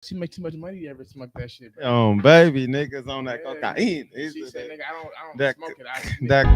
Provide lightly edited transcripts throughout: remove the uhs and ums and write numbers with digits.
She make too much money to ever smoke that shit, bro. Baby, niggas on that cocaine. She said, nigga, I don't that, smoke it. That.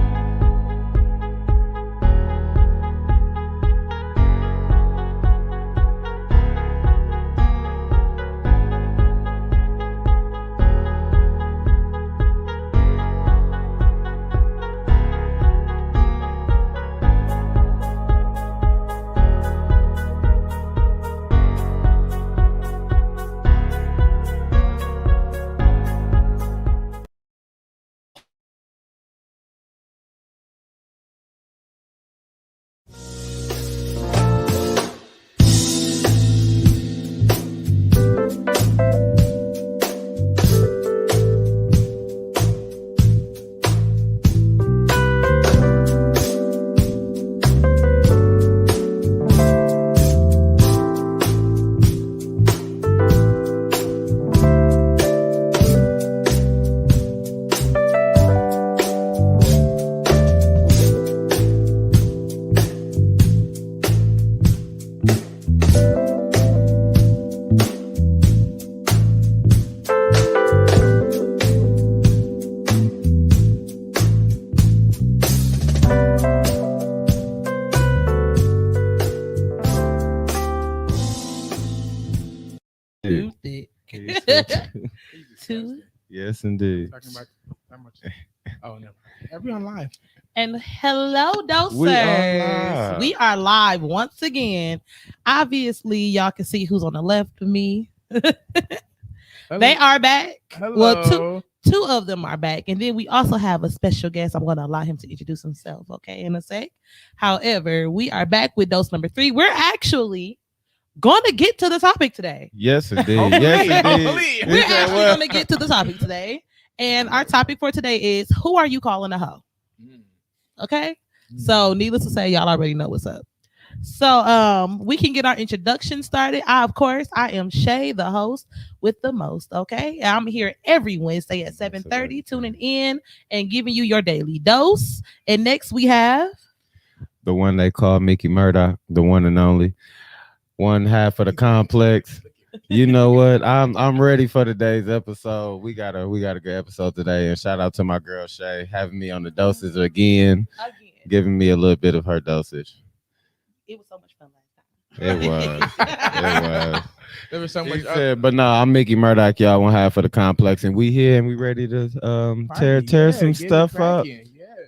Yes, indeed. Talking about how much? Oh no, we on live. And hello, dosers. We are live once again. Obviously, y'all can see who's on the left of me. They are back. Hello. Well, two of them are back, and then we also have a special guest. I'm going to allow him to introduce himself, okay, in a sec. However, we are back with dose number 3. We're actually going to get to the topic today. Yes, indeed. Yes, indeed. We're actually going to get to the topic today. And our topic for today is, who are you calling a hoe? Okay? So, needless to say, y'all already know what's up. So, we can get our introduction started. Of course, I am Shay, the host with the most, okay? I'm here every Wednesday at 7:30, tuning in and giving you your daily dose. And next we have... the one they call Mickey Murdoch, the one and only. One half of the complex. You know what? I'm ready for today's episode. We got a good episode today, and shout out to my girl Shay having me on the dosage again, giving me a little bit of her dosage. It was so much fun last time. It was. There was so much. But no, I'm Mickey Murdoch, y'all. One half of the complex, and we here and we ready to tear some stuff up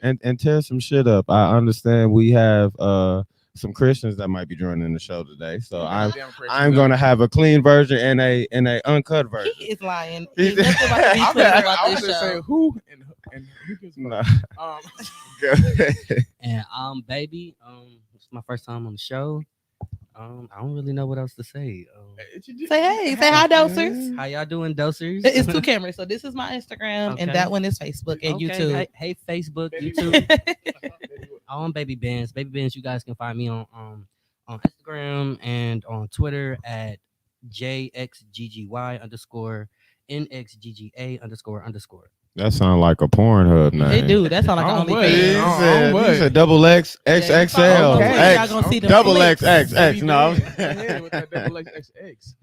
and tear some shit up. I understand we have some Christians that might be joining the show today, so I'm gonna have a clean version and a uncut version. He is lying. I was just saying who and who gives And baby, it's my first time on the show. I don't really know what else to say. Say hi, dosers. How y'all doing, dosers? It's 2 cameras, so this is my Instagram and that one is Facebook and YouTube. Hey, Facebook, YouTube. Baby Benz. Baby Benz, you guys can find me on Instagram and on Twitter at JXGGY_NXGGA__. That sounds like a Pornhub name. They do. That sounds like an OnlyFans. He said double X XXL. Y'all gonna see the double XXX. No. With that double XXX.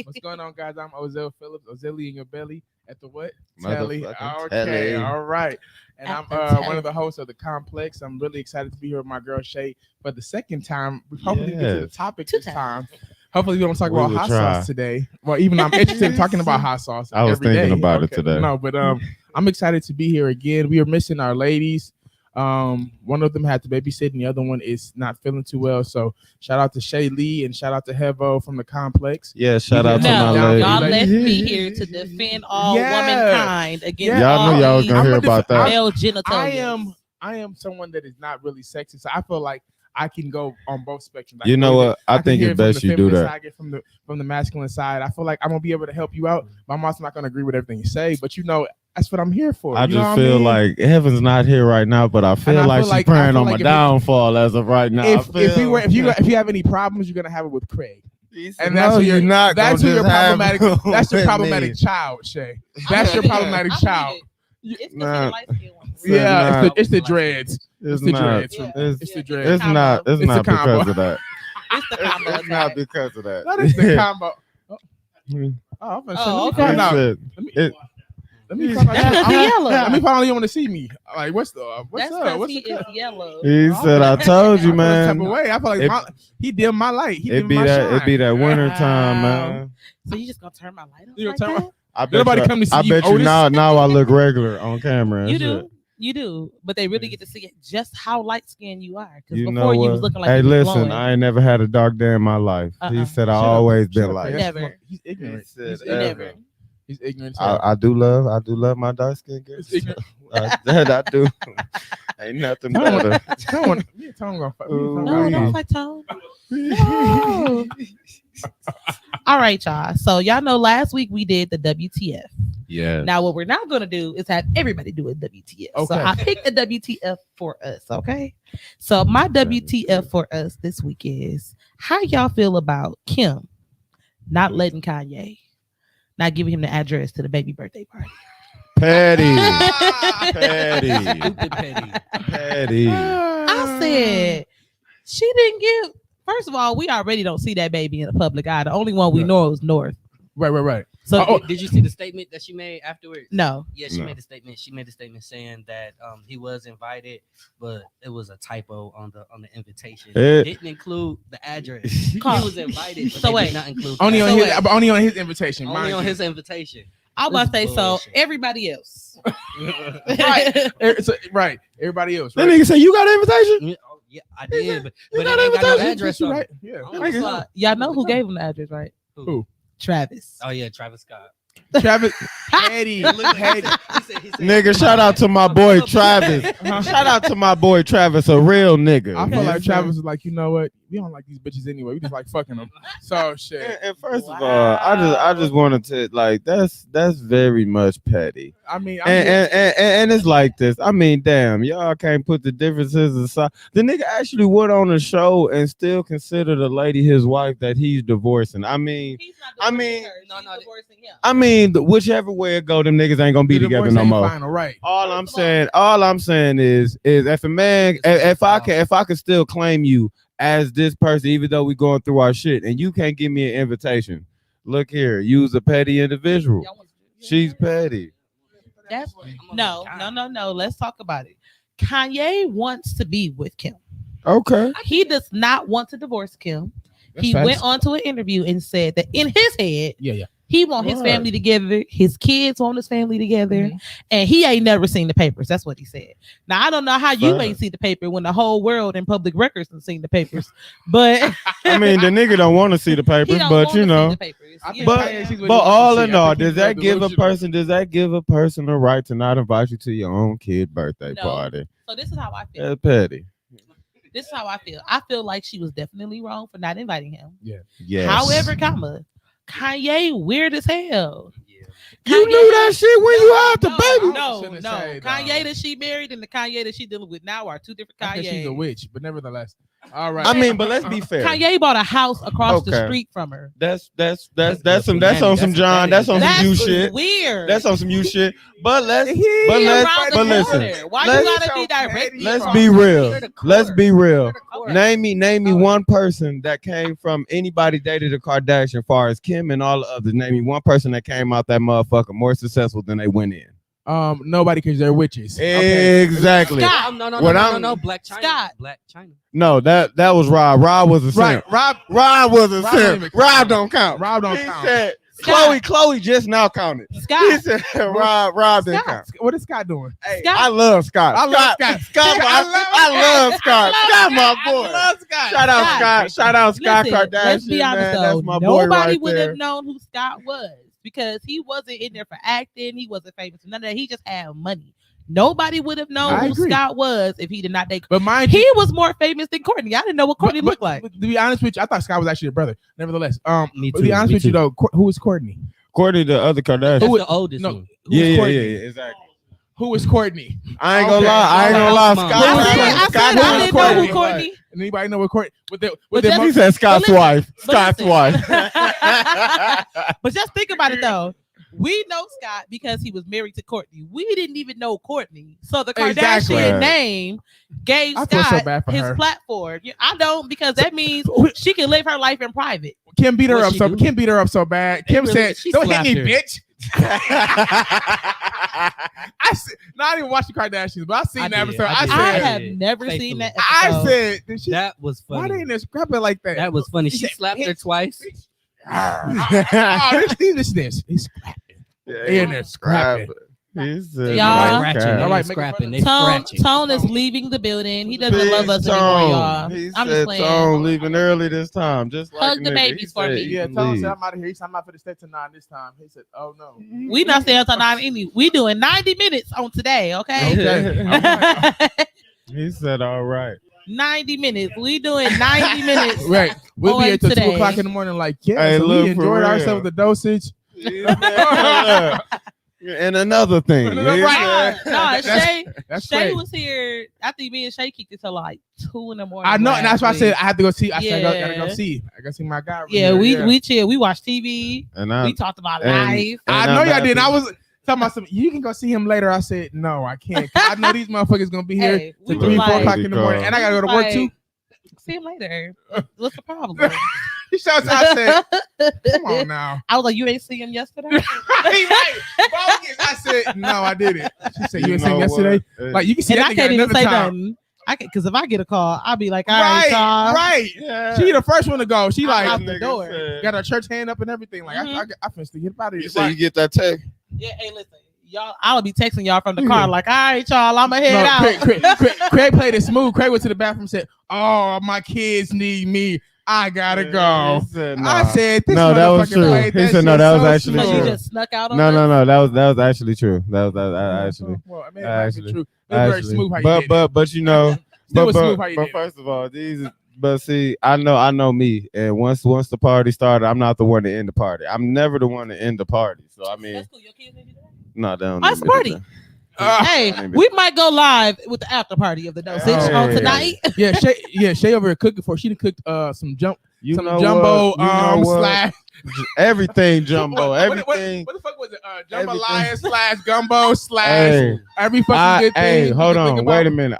What's going on, guys? I'm Ozell Phillips. Ozilly in your belly at the what? Telly. Okay. All right. And I'm one of the hosts of The Complex. I'm really excited to be here with my girl Shay for the second time. We hopefully get to the topic this time. Hopefully we don't talk about hot sauce today. Well, even I'm interested in talking about hot sauce. I was thinking about it today. No, but I'm excited to be here again. We are missing our ladies. One of them had to babysit and the other one is not feeling too well. So shout out to Shay Lee and shout out to Hevo from The Complex. Yeah, shout out to my lady. Y'all left me here to defend all womankind against y'all knew y'all was gonna hear about that. Male genitalia. I am someone that is not really sexy, so I feel like I can go on both spectrums. You know what? I think it's best you do that. I get from the masculine side. I feel like I'm gonna be able to help you out, but I'm also not gonna agree with everything you say. But you know, that's what I'm here for. I just feel like Heaven's not here right now, but I feel like she's praying on my downfall as of right now. If you have any problems, you're gonna have it with Craig. And that's your problematic child, Shay. That's your problematic child. It's the light skin one. Yeah, it's the dreads. It's the dreads. It's not because of that. It's the combo. It's not because of that. That is the combo. Oh, okay. Let me find out. Let me find out you want to see me. Like, what's up? That's What's he the is yellow. He said, "I told you, man." Type of way. I feel like he dimmed my light. He It dimmed be my that. shine. It be that winter time, man. So you just gonna turn my light on You like gonna turn that? I bet Nobody you, come to see I you, bet you Otis. now I look regular on camera. And You shit. do. You do, but they really get to see just how light skinned you are. Because You know before you what? was looking like Hey, you was listen, glowing. I ain't never had a dark day in my life. He said I always been like. Never. He's ignorant. He's Never. He's ignorant. I do love my dark skin girl. That I do. Ain't nothing better. Tone gonna fuck. No, don't fight Tone. No. All right, y'all. So y'all know last week we did the WTF. Yeah. Now what we're not gonna do is have everybody do a WTF. Okay. So I picked a WTF for us. Okay. So my WTF for us this week is how y'all feel about Kim not letting Kanye, not giving him the address to the baby birthday party. Petty. Stupid petty. I said she didn't give. First of all, we already don't see that baby in the public eye. The only one we know is North. Right. So Did you see the statement that she made afterwards? no. Yeah, she made a statement. She made a statement saying that he was invited, but it was a typo on the invitation. It didn't include the address. He was invited, but they did not include only on his invitation. Only on his invitation. I was about to say bullshit. so. Everybody else, right. Everybody else. That Right? nigga said you got an invitation. Yeah, I did, but You it got ain't got no invitation? address on Right. it. Yeah. y'all know who gave him the address, right? Who? Travis. Oh yeah, Travis Scott. Travis. Petty. Nigga, shout out to my boy Travis. Shout out to my boy Travis, a real nigga. I feel like Travis is like, you know what? We don't like these bitches anyway. We just like fucking them. So shit. And first of all, I just wanted to like that's very much petty. I mean, And it's like this. I mean, damn, y'all can't put the differences aside. The nigga actually went on a show and still consider the lady his wife that he's divorcing. I mean, He's not divorcing her. no, She's divorcing him. I mean, whichever way it go, them niggas ain't gonna be together no more. Final, right. All I'm saying is if a man, if I could still claim you as this person, even though we going through our shit, and you can't give me an invitation, look here, you's a petty individual. She's petty. That's no. Let's talk about it. Kanye wants to be with Kim. Okay. He does not want to divorce Kim. He facts. went on to an interview and said that in his head, Yeah. he want his family together. His kids want his family together. And he ain't never seen the papers. That's what he said. Now, I don't know how you ain't see the paper when the whole world in public records have seen the papers. But I mean, the nigga don't want to see the papers, but you know. But all in all, does that give a person a right to not invite you to your own kid birthday party? So this is how I feel. That's petty. This is how I feel. I feel like she was definitely wrong for not inviting him. Yeah. Yes. However, Kanye weird as hell. You knew that shit when you had the baby. No. Kanye that she married and the Kanye that she dealing with now are two different Kanye. She's a witch, but nevertheless. All right. I mean, but let's be fair. Kanye bought a house across the street from her. That's on some John. That's on some you shit. Weird. That's on some you shit. But listen. Why you gotta be directly? Let's be real. Let's be real. Name me one person that came from anybody dated a Kardashian, far as Kim and all the others. Name me one person that came out that motherfucker more successful than they went in. Nobody, because they're witches. Exactly. Scott. No. Black China. Scott. Black China. No, that was Rob. Rob was a simp. Rob was a simp. Rob don't count. Rob don't He count. said, Scott. Chloe just now counted. Scott. He said Rob didn't count. What is Scott doing? Hey, Scott. I love Scott. I love Scott. I love Scott. Scott, my boy. I love Scott. Shout out Scott. Shout out Scott Listen, Kardashian. let's be honest, man. though. That's my boy Nobody right would there. have known who Scott was because he wasn't in there for acting. He wasn't famous. None of that. He just had money. Nobody would have known who Scott was if he did not date. But mind he was more famous than Courtney. I didn't know what Courtney looked like. But to be honest with you, I thought Scott was actually a brother. Nevertheless, Me to be too, honest me with you too. though, who is Courtney? Courtney, the other Kardashian. That's the oldest one. Yeah, Exactly. Who is Courtney? I ain't gonna lie. I didn't know who Courtney. Anybody know what Courtney? He said Scott's wife. Scott's wife. But just think about it though. We know Scott because he was married to Courtney. We didn't even know Courtney. So the Kardashian name gave Scott his platform. I don't, because that means she can live her life in private. Kim beat her up so bad. Kim said, "Don't hit me, bitch." I didn't watch the Kardashians, but I seen that episode. I have never seen that episode. I said, that was funny. Why they ain't scrap it like that? That was funny. She slapped her twice. This. He's scrapping. In there scrapping. Y'all, scrapping. Tone is leaving the building. He doesn't love us anymore, y'all. I'm just playing. Tone leaving early this time. Just like hug the babies for me. Yeah, Tone said I'm out of here. He said I'm not for the stay till 9 this time. He said, "Oh no, we not staying till 9 any. We doing 90 minutes on today, okay?" Okay. He said, "All right." 90 minutes. We doing 90 minutes. Right. We'll be here till 2 today. o'clock in the morning. Like, yeah, Hey, so look, we enjoyed ourselves with the dosage. And another thing, Right. Shay great. was here. I think me and Shay kicked it till like 2 in the morning. I know, and that's why I said I had to go see. I said I Yeah. gotta go see. I gotta see my guy. We chill. We watched TV. and We talked about life. I know y'all did. I was talking about something. You can go see him later. I said no, I can't. I know these motherfuckers gonna be here Hey, till we 3, was 4 like- o'clock in the morning, and I gotta go to work too. See him later. What's the problem? I said, come on now. I was like, you ain't see him yesterday? Right. Bogus. I said, no, I didn't. She said, you ain't seen yesterday? Like, you can see And that I can't even say time. nothing. Because if I get a call, I'll be like, all right, y'all. Right. Yeah. She the first one to go. She like out the door. got her church hand up and everything. Like, Mhm. I finished to get out of here. You say you get that text? Yeah, hey, listen. Y'all, I'll be texting y'all from the car like, all right, y'all, I'm going to head out. Craig played it smooth. Craig went to the bathroom and said, oh, my kids need me. I gotta go. I said, this no, that was true. He said, no, that was actually So true. you just snuck out on No, that was actually true. That was actually. Well, I mean, Actually, true. It was very smooth how you did it. but you know, Still was smooth how you but did it. first of all, but see, I know me, and once the party started, I'm not the one to end the party. I'm never the one to end the party. So I mean, That's cool. Your kids need you there? no, they don't. Let's need me to party. do that. Hey, we might go live with the after party of the Dosage on tonight. Yeah, Shay over here cooking for. She done cooked some jumbo what? You know what? slash Everything jumbo, everything. What the fuck was it? Jambalaya / gumbo / every fucking good thing. Hey, hold you can think on, wait a about. minute.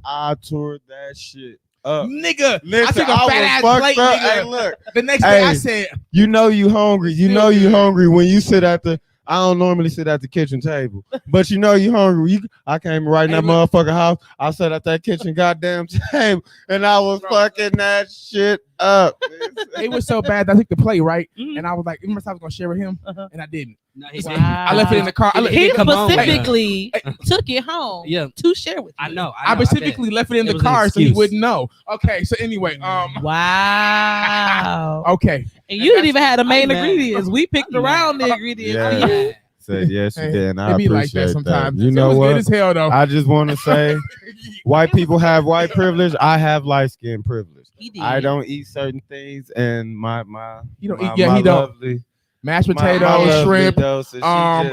I toured that shit up. Nigga, Listen, I took a fat ass plate, nigga. Hey, look, The next day I Hey. said, you know you hungry. You know you hungry when you sit at the. I don't normally sit at the kitchen table, but you know you hungry. I came right in that motherfucking house. I sat at that kitchen goddamn table, and I was fucking that shit up. it was so bad that I took the plate, right? Mhm. And I was like, remember I was gonna share with him, and I didn't. No, Wow. I left it in the car. He Come on, specifically took it home to share with you. I know. I specifically left it in It the was an car so he excuse. wouldn't know. Okay, so anyway, Wow. okay. And you didn't even have the main I'm mad. ingredients. We picked around the ingredients. Yeah. for you. Said yes, you Hey, did. And I it be like that appreciate sometimes. that. You It know was what? good as hell though. I just want to say, white people have white privilege. I have light skin privilege. He did. I don't eat certain things, and my You don't my- eat. Yeah, my he don't. lovely- Mashed my potatoes, lovely shrimp. Dosage,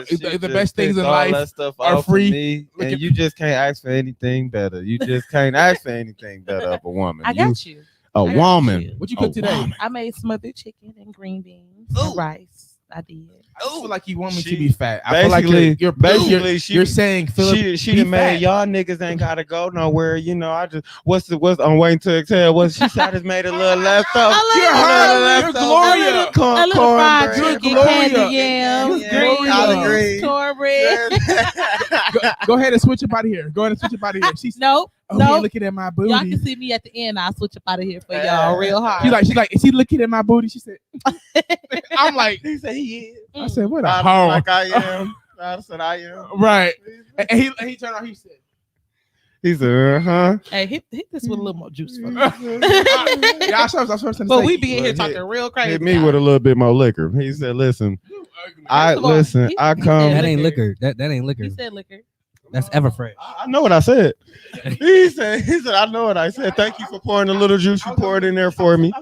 she the just best things takes in all life that stuff are off of free. me, Look and at- you just can't ask for anything better. You just can't ask for anything better of a woman. I got you. A I got woman. you. What you cooked today? I made smothered chicken and green beans Ooh. and rice. I did. I feel like you want me to She- be fat. I feel like Basically, you're saying Philip. she be done made fat. y'all niggas ain't gotta go nowhere. You know, I just what's I'm waiting to exhale. What she said, I just made a little leftover. You're her. You're Gloria. A little fried chicken, Gloria. candy yams, You're green Gloria. beans, cornbread. Go ahead and switch up out of here. Go ahead and switch up out of here. She's Nope. he Nope. looking at my booty. Y'all can see me at the end. I'll switch up out of here for y'all real hard. She's like, is he looking at my booty? She said, I'm like, He said he is. I said, what a I hoe. like I am. I said I am. Right. And he turned on, he said, He said, huh? Hey, hit this with a little more juice for me. yeah, I was first to But say, we be in here Hit- talking real crazy. Hit me with a little bit more liquor. He said, listen, I of all, listen. he- I he come. said That ain't liquor. That ain't liquor. He said liquor. That's Everfresh. I know what I said. He said, I know what I said. Thank you for pouring a little juice you poured in there for me.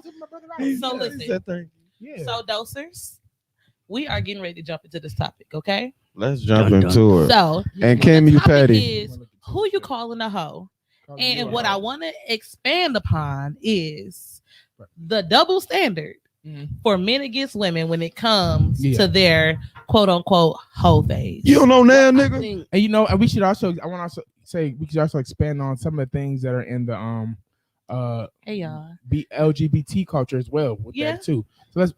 So listen. He said, thank you. Yeah. So dosers, we are getting ready to jump into this topic, okay? Let's jump Dun, into it. So And Kim, the you topic petty. is who you calling a hoe? And what I want to expand upon is the double standard for men against women when it comes to their quote unquote hoe phase. You don't know now, nigga. And you know, and we should also, I want to also say, we should also expand on some of the things that are in the hey y'all, be LGBT culture as well with that too.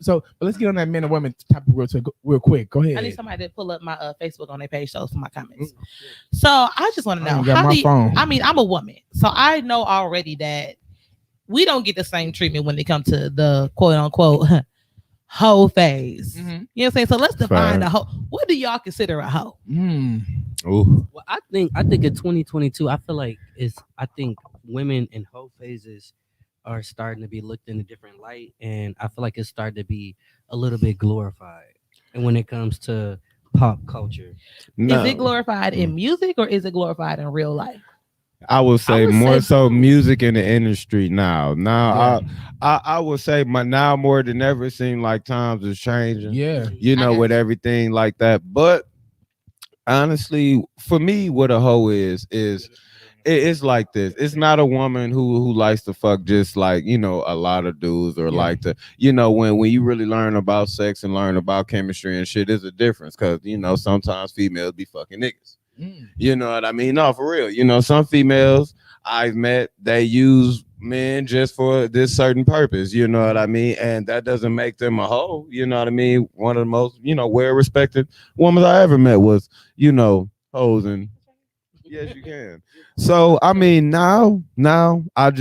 So let's get on that men and women topic real quick. Go ahead. I need somebody to pull up my Facebook on their page shows for my comments. So I just want to know I mean, I'm a woman, so I know already that we don't get the same treatment when it comes to the quote unquote hoe phase. You know what I'm saying? So let's define the hoe. What do y'all consider a hoe? Well, I think in 2022, I feel like I think women in hoe phases are starting to be looked in a different light, and I feel like it's starting to be a little bit glorified. And when it comes to pop culture, is it glorified in music or is it glorified in real life? I would say more so music in the industry now. I would say now more than ever, it seems like times is changing. Yeah, with everything like that. But honestly, for me, what a hoe is it's like this. It's not a woman who likes to fuck just like, a lot of dudes or like to, when you really learn about sex and learn about chemistry and shit, there's a difference because, sometimes females be fucking niggas. You know what I mean? No, for real. Some females I've met, they use men just for this certain purpose. You know what I mean? And that doesn't make them a hoe. You know what I mean? One of the most, well-respected women I ever met was, hoes and yes, you can. So I mean, now I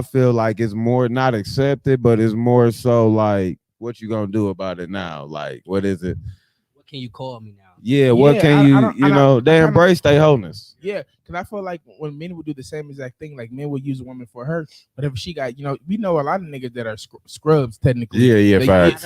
feel like it's more not accepted, but it's more so like, what you gonna do about it now? Like, what is it? What can you call me now? Yeah, what can they embrace their wholeness. Yeah, because I feel like when men would do the same exact thing, like men would use a woman for her, but if she got, we know a lot of niggas that are scrubs technically. Yeah, facts.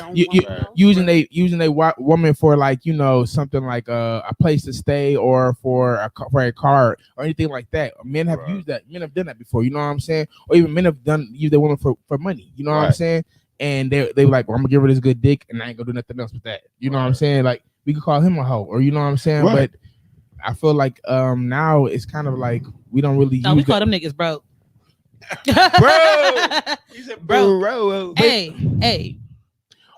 Using a woman for like, something like a place to stay or for a car or anything like that. Men have used that. Men have done that before. You know what I'm saying? Or even men have used their woman for money. You know what I'm saying? And they were like, well, I'm gonna give her this good dick, and I ain't gonna do nothing else with that. You know what I'm saying? Like, we could call him a hoe, or you know what I'm saying? Right. But I feel like now it's kind of like we don't really. No, we call them niggas broke. Bro, he said bro. Hey.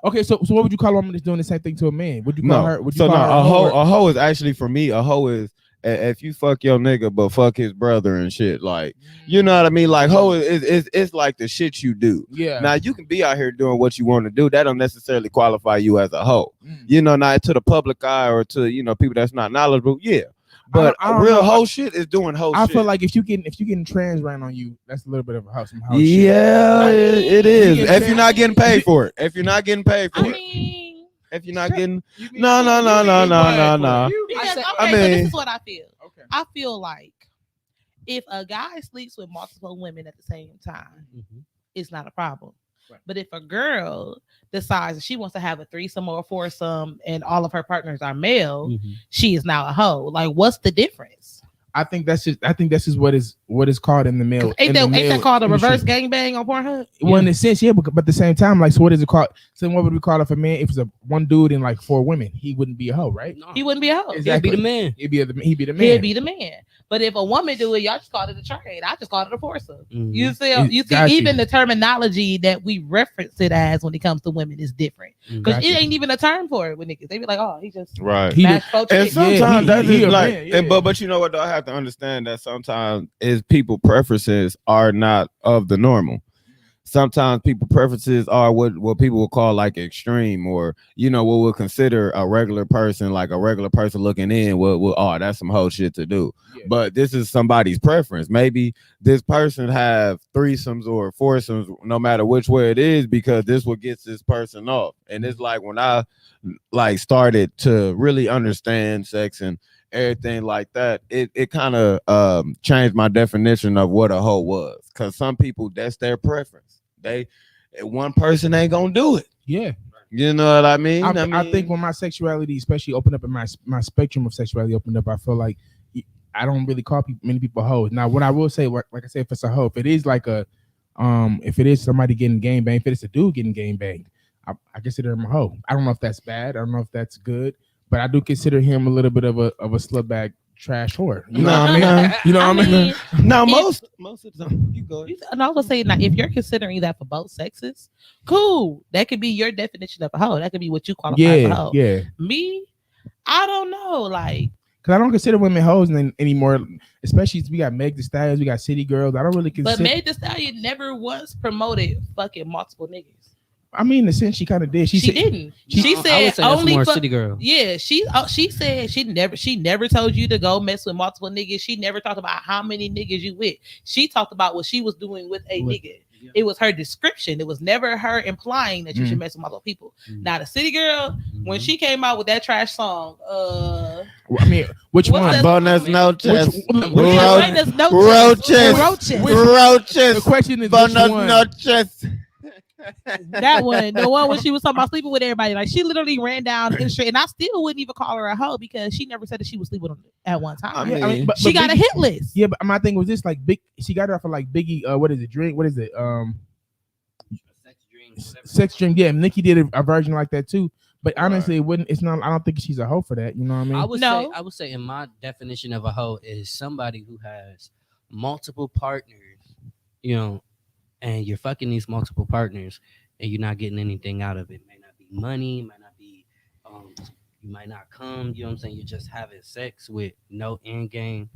Okay, so what would you call a woman that's doing the same thing to a man? Would you call her? Would you call her a hoe is actually, for me, a hoe is if you fuck your nigga but fuck his brother and shit, like, you know what I mean? Like, hoe is it's like the shit you do. Yeah. Now you can be out here doing what you want to do. That don't necessarily qualify you as a hoe. Not to the public eye or to people that's not knowledgeable. Yeah. But real hoe shit is doing hoe shit. I feel like if you getting trans ran on you, that's a little bit of a hoe. Some hoe shit. Yeah, it is. If you're not getting paid for it. If you're not getting paid for it. If you're not getting no. I mean, this is what I feel. Okay. I feel like if a guy sleeps with multiple women at the same time, it's not a problem. Right. But if a girl decides that she wants to have a threesome or a foursome and all of her partners are male, she is now a hoe. Like, what's the difference? I think that's just what is called in the male. Ain't that called a reverse gangbang on Pornhub? Well, in a sense, yeah, but at the same time, like, so what is it called? So what would we call it for man? If it's one dude and like 4 women, he wouldn't be a hoe, right? No. He wouldn't be a hoe. Exactly. He'd be the man. He'd be the man. But if a woman do it, y'all just call it a trade. I just call it a foursome. You see, even the terminology that we reference it as when it comes to women is different because it ain't even a term for it with niggas. They be like, oh, he just right. And sometimes that's just like, but you know what? Though, I have to understand that sometimes people preferences are not of the normal. Sometimes people preferences are what people will call like extreme, or what we'll consider a regular person, like a regular person looking in. Well, that's some whole shit to do. Yeah. But this is somebody's preference. Maybe this person have threesomes or foursomes, no matter which way it is, because this what gets this person off. And it's like when I started to really understand sex and everything like that, it kind of changed my definition of what a hoe was. Because some people, that's their preference. One person ain't gonna do it. Yeah. You know what I mean? I think when my sexuality, especially opened up, and my spectrum of sexuality opened up, I feel like I don't really call many people hoes. Now, what I will say, like I said, if it's a hoe, if it is like if it is somebody getting game banged, if it's a dude getting game banged, I consider him a hoe. I don't know if that's bad. I don't know if that's good, but I do consider him a little bit of a slut bag trash whore. You know what I mean? You know what I mean? Now, most of the time, you go. And I was saying, now, if you're considering that for both sexes, cool. That could be your definition of a hoe. That could be what you qualify as a hoe. Yeah. Me, I don't know. Like, Because I don't consider women hoes anymore. Especially we got Meg Thee Stallion, we got City Girls. I don't really consider. But Meg Thee Stallion never once promoted fucking multiple niggas. I mean, in a sense, she kind of did. She didn't. She said only more City Girl. Yeah, she said she never told you to go mess with multiple niggas. She never talked about how many niggas you with. She talked about what she was doing with a nigga. Yeah. It was her description. It was never her implying that you should mess with multiple people. Now the City Girl, when she came out with that trash song, I mean, which one? Bonus noches. Roaches. The question is bonus noches. That one, the one when she was talking about sleeping with everybody, like she literally ran down the street, and I still wouldn't even call her a hoe because she never said that she was sleeping with them at one time. I mean, but she got Biggie, a hit list. Yeah, but my thing was this: like big, she got it off of like Biggie. What is it? Drink? What is it? Sex Dream. Yeah, Nicki did a version like that too. But honestly, it wouldn't. It's not. I don't think she's a hoe for that. You know what I mean? I would say, in my definition of a hoe is somebody who has multiple partners. You know. And you're fucking these multiple partners and you're not getting anything out of it. It might not be money, might not be, you might not come, you know what I'm saying? You're just having sex with no end game,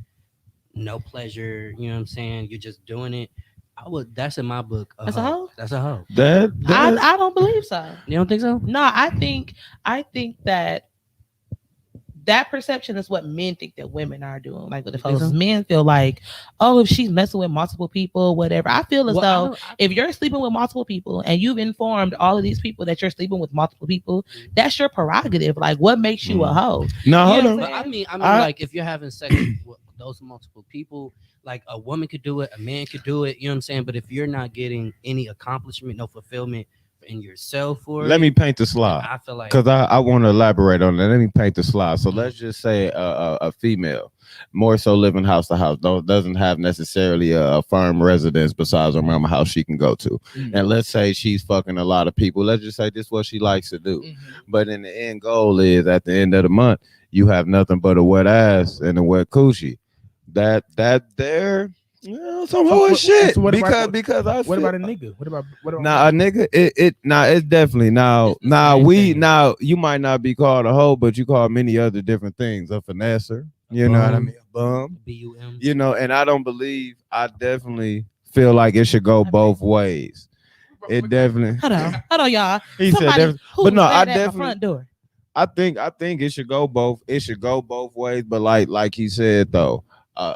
no pleasure, you know what I'm saying? You're just doing it. That's in my book. That's a hoe? That's a hoe. I don't believe so. You don't think so? No, I think that perception is what men think that women are doing. Like, if men feel like, oh, if she's messing with multiple people, whatever. I feel as though if you're sleeping with multiple people and you've informed all of these people that you're sleeping with multiple people, that's your prerogative. Like, what makes you a hoe? No, hold on. But I mean, like, if you're having sex with those multiple people, like a woman could do it, a man could do it. You know what I'm saying? But if you're not getting any accomplishment, no fulfillment in yourself for let me paint the slide. I feel like, because I want to elaborate on that. Let me paint the slide. So let's just say a female more so living house to house, doesn't have necessarily a firm residence besides her mama house she can go to. And let's say she's fucking a lot of people. Let's just say this is what she likes to do. But in the end goal is at the end of the month you have nothing but a wet ass and a wet coochie. That there. Yeah, some whole shit. So because I what about a nigga? What about a nigga? It's definitely now you might not be called a hoe, but you call many other different things. A finesser, you know what I mean? A bum, B-U-M. You know, and I definitely feel like it should go both ways. It definitely. Hold on, y'all. He said, but no, I definitely. Front door. I think it should go both. It should go both ways, but like he said though.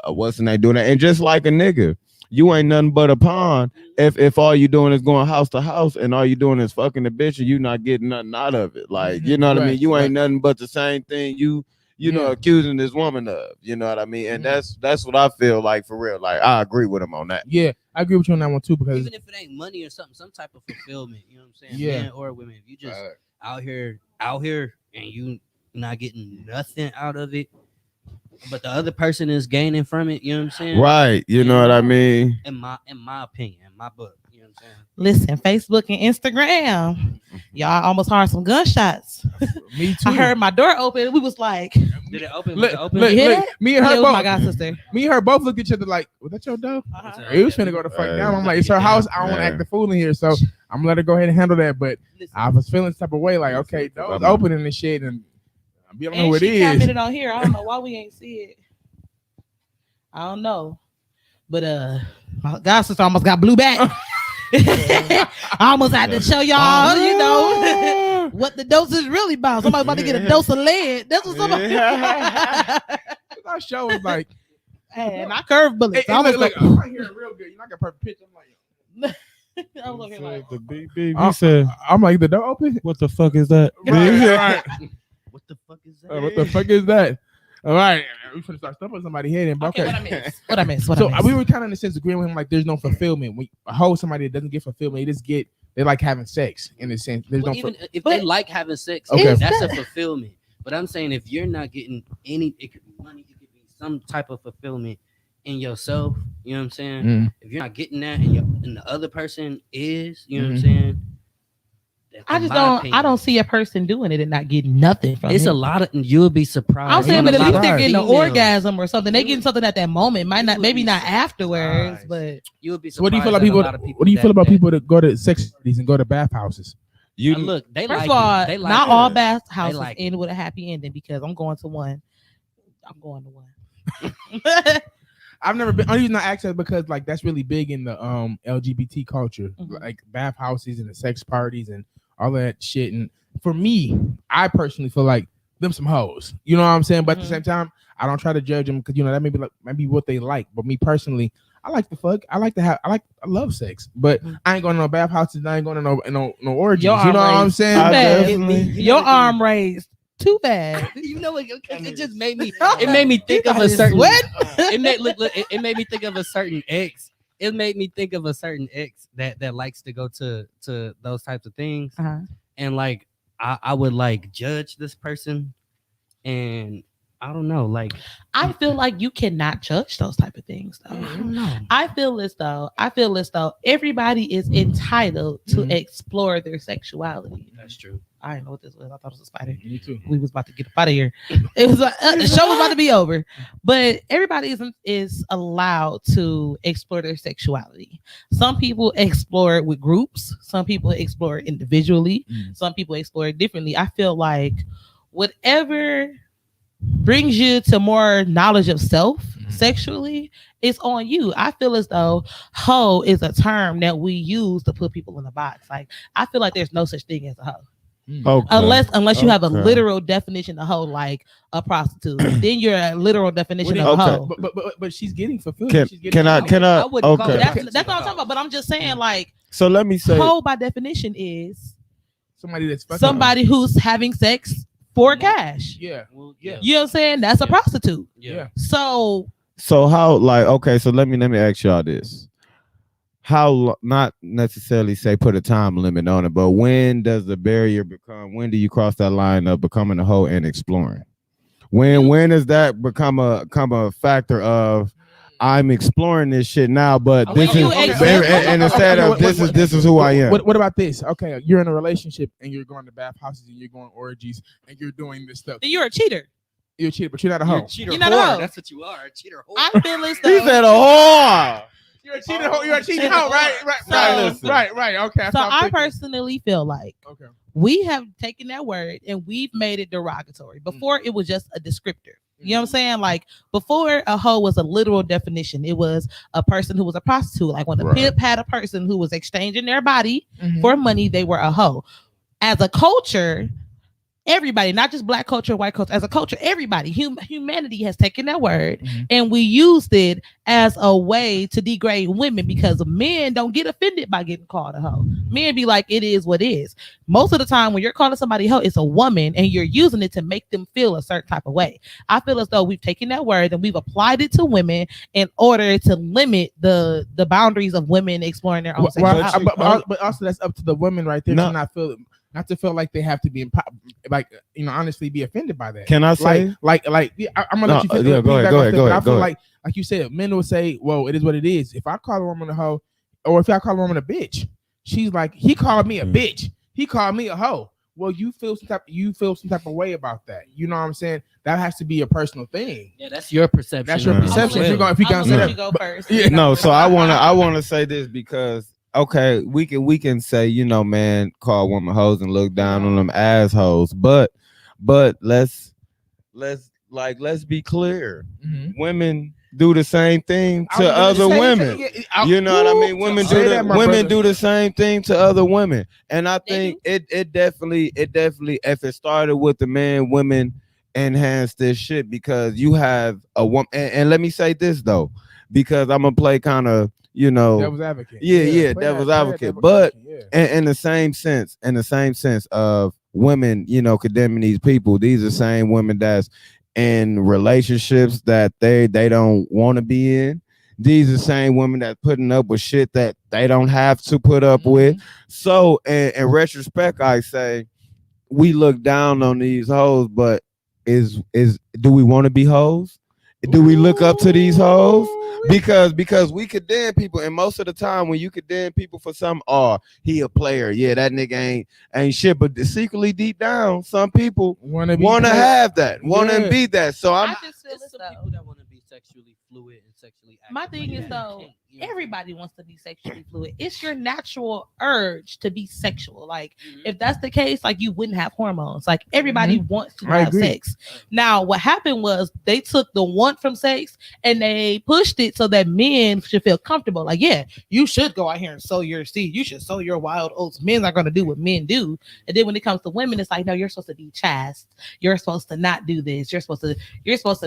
Wasn't they doing that? And just like a nigga, you ain't nothing but a pawn if all you doing is going house to house and all you doing is fucking the bitch and you not getting nothing out of it. Like, you know what I mean? You ain't nothing but the same thing you know accusing this woman of. You know what I mean? And that's what I feel like for real. Like, I agree with him on that. Yeah, I agree with you on that one too, because even if it ain't money or something, some type of fulfillment, you know what I'm saying? Yeah. Men or women, if you just out here and you not getting nothing out of it, but the other person is gaining from it, you know what I'm saying? Right. You know what I mean? In my opinion, in my book, you know what I'm saying? Listen, Facebook and Instagram, y'all almost heard some gunshots. Me too. I heard my door open. We was like, did it open? Look, me and her both. My god sister. Me and her both looked at each other like, was that your door? It was finna go the fuck down. I'm like, it's her house. I don't want to act the fool in here, so I'm gonna let her go ahead and handle that. But I was feeling some type of way, like, okay, doors opening and shit, and I don't know what it is. Commented on here. I don't know why we ain't see it. I don't know, but my god sister almost got blew back. I almost had to show y'all, you know, what the dose is really about. Somebody about to get a dose of lead. That's what somebody. Our show was like, hey, and I curved bullets. I was like, I'm right here real good. You know, I got a perfect picture. I'm like. I was looking like the beep beep. He said, I'm like, the door open? What the fuck is that? Right. What the fuck is that? What the fuck is that? All right, we finna start stumping somebody's head in. Okay, what I miss? So we were kind of in a sense agreeing with him, like there's no fulfillment. When a hoe somebody that doesn't get fulfillment, they like having sex in a sense. There's no even if they like having sex, that's a fulfillment. But I'm saying if you're not getting any, it could be money, it could be some type of fulfillment in yourself. You know what I'm saying? If you're not getting that, and the other person is, you know what I'm saying? I don't see a person doing it and not getting nothing from it. It's a lot of, you'll be surprised. I'm saying, but at least they're getting an orgasm or something. They getting something at that moment. Might not, maybe not afterwards, but you'll be surprised. So what do you feel about people? What do you feel about people that go to sex parties and go to bathhouses? Look, first of all, not all bathhouses end with a happy ending, because I'm going to one. I'm going to one. I've never been. Only reason I asked that because like that's really big in the LGBT culture, like bathhouses and the sex parties and all that shit. And for me, I personally feel like them some hoes. You know what I'm saying? But at the same time, I don't try to judge them because that may be like maybe what they like. But me personally, I like to fuck. I love sex. But I ain't going to no bathhouses. I ain't going to no orgies. You know what I'm saying? Your arm raised. Too bad. You know what? It just made me. It made me think of a certain. It made me think of a certain ex. It made me think of a certain ex that likes to go to those types of things, and like I would like judge this person, and I don't know. Like I feel like you cannot judge those type of things, though. I don't know. I feel as though everybody is entitled to explore their sexuality. That's true. I didn't know what this was. I thought it was a spider. Me too. We was about to get up out of here. It was like, the show was about to be over. But everybody is allowed to explore their sexuality. Some people explore it with groups. Some people explore it individually. Some people explore it differently. I feel like whatever brings you to more knowledge of self sexually, it's on you. I feel as though hoe is a term that we use to put people in a box. Like I feel like there's no such thing as a hoe. Okay. Unless you have a literal definition of hoe, like a prostitute, then you're a literal definition of a hoe. But she's getting fulfilled. Can I? Okay. That's what I'm talking about. But I'm just saying, like, so let me say, hoe by definition is somebody who's having sex for cash. Yeah. You know what I'm saying? That's a prostitute. Yeah. So how like okay? So let me ask y'all this. How not necessarily say put a time limit on it, but when does the barrier become? When do you cross that line of becoming a hoe and exploring? When does that become a factor of I'm exploring this shit now, but this is and instead of this is who I am. What about this? Okay, you're in a relationship and you're going to bathhouses and you're going orgies and you're doing this stuff. Then you're a cheater. You're a cheater, but you're not a hoe. You're not a hoe. That's what you are, a cheater whore. I feel as though He said a whore. You're a cheater hoe. You're a cheater hoe, right. Okay. So I personally feel like okay, we have taken that word and we've made it derogatory. Before it was just a descriptor. You know what I'm saying? Like before a hoe was a literal definition. It was a person who was a prostitute. Like when a pimp had a person who was exchanging their body for money, they were a hoe. As a culture, everybody, not just black culture, white culture, as a culture, everybody, humanity has taken that word and we used it as a way to degrade women because men don't get offended by getting called a hoe. Men be like, it is what it is. Most of the time when you're calling somebody a hoe, it's a woman and you're using it to make them feel a certain type of way. I feel as though we've taken that word and we've applied it to women in order to limit the boundaries of women exploring their own sexuality. But also that's up to the women right there not to feel like they have to be honestly be offended by that. Can I say I'm gonna let you finish. Yeah, go ahead. I feel like you said, men will say, well, it is what it is. If I call a woman a hoe, or if I call a woman a bitch, she's like, he called me a bitch. He called me a hoe. Well, you feel some type of way about that. You know what I'm saying? That has to be a personal thing. Yeah, that's your perception. That's your perception. If you're gonna say that, you go first. No, so I wanna say this because okay, we can say, man, call women hoes and look down on them assholes, but let's be clear. Women do the same thing to other women. You know what I mean? Women do the same thing to other women, and I think it definitely if it started with the man, women enhance this shit because you have a woman. And let me say this though, because I'm gonna play kind of. Devil's advocate. Devil's advocate. But in the same sense of women, condemning these people, these are same women that's in relationships that they don't want to be in. These are same women that putting up with shit that they don't have to put up with. So in retrospect, I say we look down on these hoes, but do we want to be hoes? Do we look up to these hoes? Because we condemn people, and most of the time when you condemn people for something, he a player. Yeah, that nigga ain't shit. But secretly deep down, some people want to have that, want to be that. So I just feel some people that want to be sexually fluid and sexually active. My thing is though, everybody wants to be sexually fluid. It's your natural urge to be sexual. Like if that's the case, like you wouldn't have hormones. Like everybody wants to have sex. Now what happened was they took the want from sex and they pushed it so that men should feel comfortable. Like, yeah, you should go out here and sow your seed. You should sow your wild oats. Men are going to do what men do. And then when it comes to women, it's like, no, you're supposed to be chaste. You're supposed to not do this. You're supposed to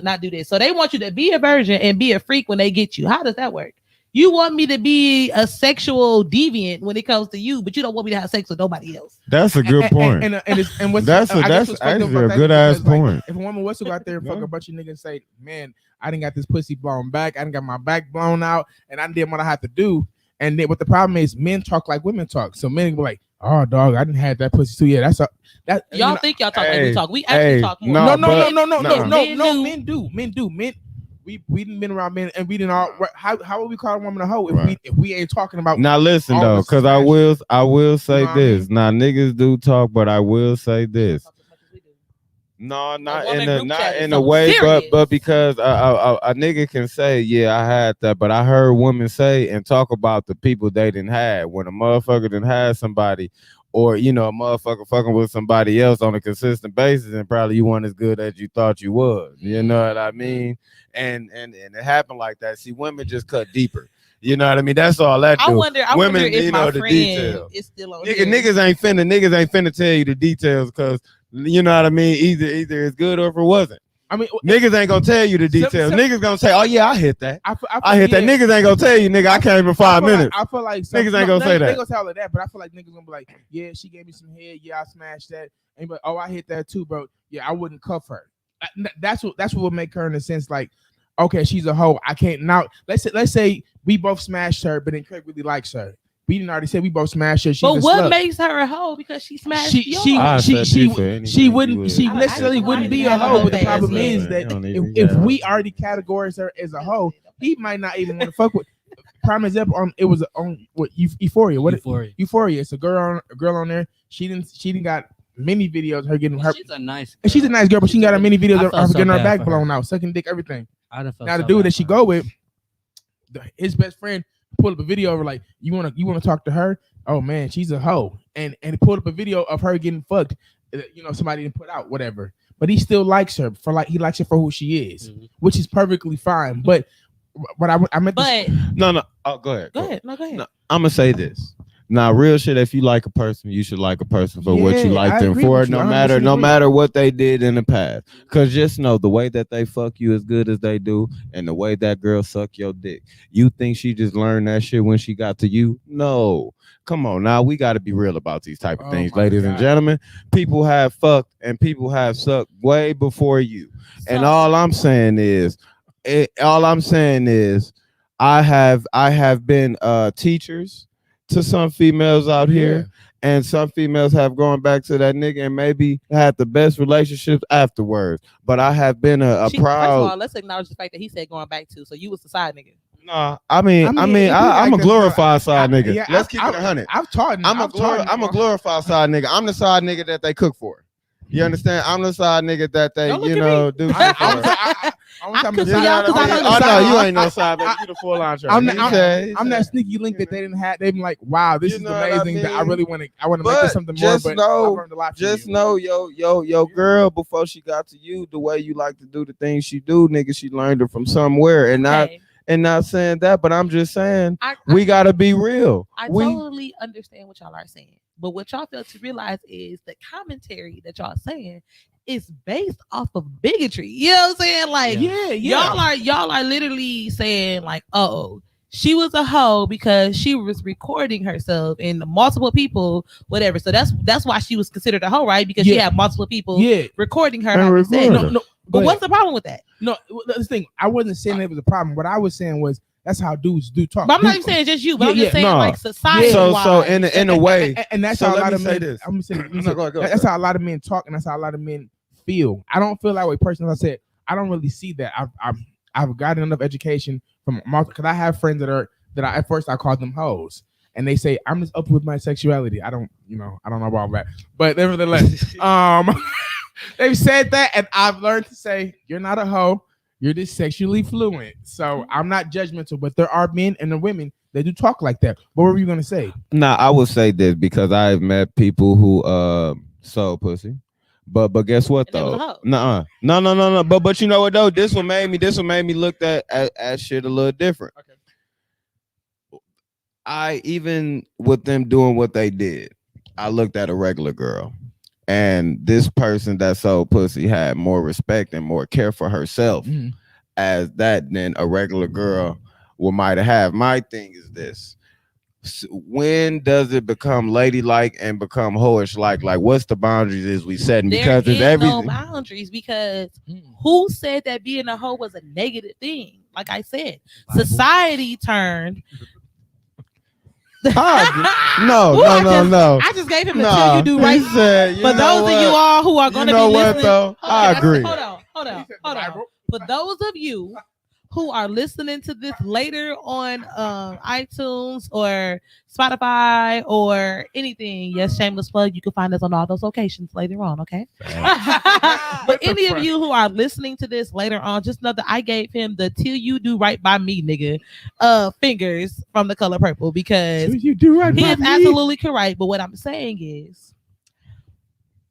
not do this. So they want you to be a virgin and be a freak when they get you. How does that work? You want me to be a sexual deviant when it comes to you, but you don't want me to have sex with nobody else. That's a good point. That's actually a good ass point. If a woman was to go out there and fuck a bunch of niggas and say, man, I didn't got this pussy blown back, I didn't got my back blown out, and I did what I had to do. And then what the problem is, men talk like women talk. So men be like, oh dog, I didn't have that pussy too. Yeah, y'all think y'all talk like we talk. We actually talk more. No, men do. We didn't been around men, and we didn't all. How would we call a woman a hoe if we ain't talking about? Now listen though, because I will say this. Now niggas do talk, but I will say this. No, not in a way, but because a nigga can say, yeah, I had that, but I heard women say and talk about the people they didn't have. When a motherfucker didn't have somebody, or you know, a motherfucker fucking with somebody else on a consistent basis, and probably you weren't as good as you thought you was. You know what I mean? And it happened like that. See, women just cut deeper. You know what I mean? That's all that do. I wonder if my friend is still on here. Niggas ain't finna tell you the details because you know what I mean? Either it's good or if it wasn't. I mean, niggas ain't gonna tell you the details. Niggas gonna say, "Oh yeah, I hit that. I hit that." Niggas ain't gonna tell you, "Nigga, I came in 5 minutes." I feel like niggas ain't gonna say that. They gonna tell her that, but I feel like niggas gonna be like, "Yeah, she gave me some head. Yeah, I smashed that." And but oh, I hit that too, bro. Yeah, I wouldn't cuff her. That's what would make her in a sense like, okay, she's a hoe. I can't now. Let's say we both smashed her, but then Craig really likes her. We didn't already say we both smashed her. But what makes her a hoe? Because she smashed she necessarily wouldn't be a hoe. But the problem is that if we already categorize her as a hoe, he might not even want to fuck with. Prime example, it was on what Euphoria. Euphoria. It's a girl on there. She didn't got many videos of her getting her. She's a nice girl. And she's a nice girl, but she got a many videos of her getting her back blown out, sucking dick, everything. Now the dude that she go with, his best friend, pull up a video of her like, you wanna talk to her? Oh man, she's a hoe. And he pulled up a video of her getting fucked. You know, somebody didn't put out whatever. But he still likes her he likes her for who she is, which is perfectly fine. But I meant no. Oh, go ahead. Go ahead. No, I'm gonna say this. Now, real shit. If you like a person, you should like a person for what you like them for, no matter what they did in the past. Cause just know the way that they fuck you as good as they do, and the way that girl suck your dick. You think she just learned that shit when she got to you? No. Come on, now we got to be real about these type of things, ladies and gentlemen. People have fucked and people have sucked way before you, and all I'm saying is, I have been teachers to some females out here, and some females have gone back to that nigga and maybe had the best relationships afterwards. But I have been a proud. First of all, let's acknowledge the fact that he said going back to. So you was the side nigga. Nah, I'm a glorified side nigga. Yeah, let's keep it 100. I'm a glorified side nigga. I'm the side nigga that they cook for. You understand? I'm the side nigga that they, do. I know you ain't no side baby. You the full entree. I'm that sneaky link that they didn't have. They've been like, wow, this is amazing. That I really want to make this something more. But I learned a lot. Just know, yo, girl, before she got to you, the way you like to do the things she do, nigga, she learned it from somewhere, and not saying that, but I'm just saying we gotta be real. I totally understand what y'all are saying. But what y'all fail to realize is the commentary that y'all saying is based off of bigotry. You know what I'm saying? Like, y'all are literally saying like, oh, she was a hoe because she was recording herself and multiple people, whatever. So that's why she was considered a hoe, right? Because she had multiple people recording her. No, but what's the problem with that? No, the thing, I wasn't saying it was a problem. What I was saying was, that's how dudes do talk. But I'm not even saying just you, but I'm just saying like society. So in a way, and that's how a lot of men. I'm saying that's how a lot of men talk, and that's how a lot of men feel. I don't feel that way personally. I said I don't really see that. I've gotten enough education from because I have friends that I at first I called them hoes, and they say I'm just up with my sexuality. I don't know about that, but nevertheless, they've said that, and I've learned to say you're not a hoe. You're just sexually fluent. So I'm not judgmental, but there are men and the women that do talk like that. What were you gonna say? Nah, I would say this because I've met people who sold pussy. But guess what though? No. But you know what though? This one made me look at shit a little different. Okay. I even with them doing what they did, I looked at a regular girl, and this person that sold pussy had more respect and more care for herself as that than a regular girl might have. My thing is this: when does it become ladylike and become hoish? Like what's the boundaries is we setting? Because there it's is everything. No boundaries. Because who said that being a hoe was a negative thing? Like I said, society turned. No. I just gave him the till you do right. For those of you all who are going to be listening, though? I agree. Hold on. For those of you who are listening to this later on iTunes or Spotify or anything, yes, shameless plug, you can find us on all those locations later on, okay? But any of you who are listening to this later on, just know that I gave him the till you do right by me, nigga, fingers from The Color Purple, because you do right he is absolutely correct. But what I'm saying is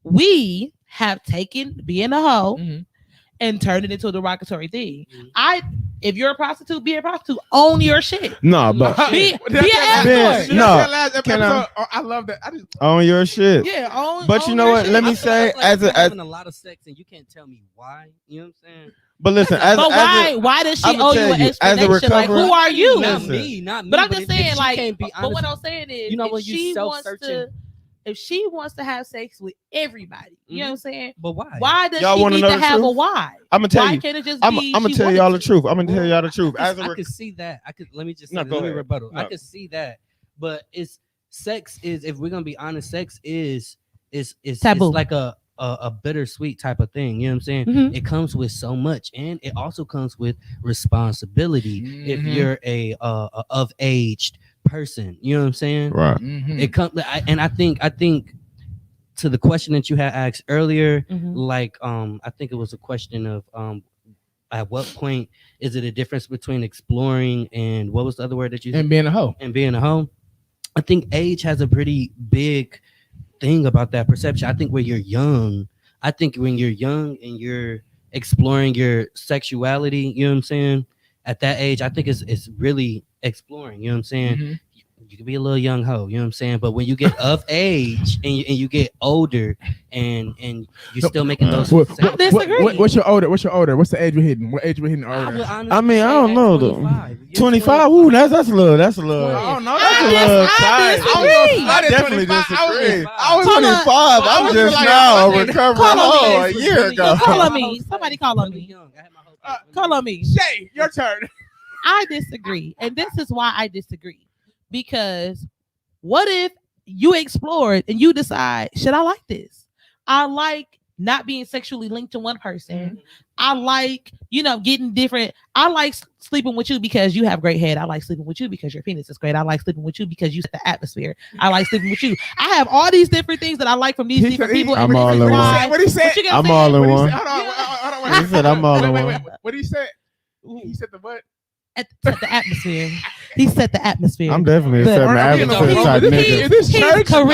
we have taken being a hoe and turned it into a derogatory thing. If you're a prostitute, be a prostitute. Own your shit. No, but be an escort. I love that. I just own your shit. Yeah, But you know what? Let me say, as having a lot of sex, and you can't tell me why. You know what I'm saying? But listen, why does she owe you an explanation? Like, who are you? Not me. But I'm just saying, like, but what I'm saying is, you know, when you self-searching. If she wants to have sex with everybody, you know what I'm saying? But why? Why does she need to have a why? I'm gonna tell you. Why can't it just I'm be? gonna tell y'all the truth. I'm gonna tell y'all the truth. I could see that. Let me just say, let me rebuttal. I could see that, but sex is, if we're gonna be honest, sex is taboo. It's like a bittersweet type of thing. You know what I'm saying? It comes with so much, and it also comes with responsibility. If you're a of aged person, you know what I'm saying? Right. It comes, and I think to the question that you had asked earlier, like I think it was a question of at what point is it a difference between exploring and what was the other word that you said? And being a hoe. I think age has a pretty big thing about that perception. I think when you're young and you're exploring your sexuality, you know what I'm saying? At that age, I think it's really exploring, you know what I'm saying? You can be a little young hoe, you know what I'm saying? But when you get of age and you get older and you're still making those. What's your older? What's the age we're hitting? What age we're hitting older? I mean, I don't know though. 25. Ooh, that's a little. That's a little. Oh no, I definitely disagree. I was 25. I'm just now recovering a year ago. Call on me. Somebody call on me. Call on me. Shay, your turn. I disagree, and this is why I disagree. Because what if you explored and you decide, should I like this? I like not being sexually linked to one person. I like, getting different. I like sleeping with you because you have great head. I like sleeping with you because your penis is great. I like sleeping with you because you set the atmosphere. I like sleeping with you. I have all these different things that I like from these different people. I'm all in one. What he said? I'm all in one. Hold on. He said I'm all in one. What did he say? He said the what? Set the atmosphere. He set the atmosphere. I'm definitely setting the atmosphere type nigga. Is this church? I'm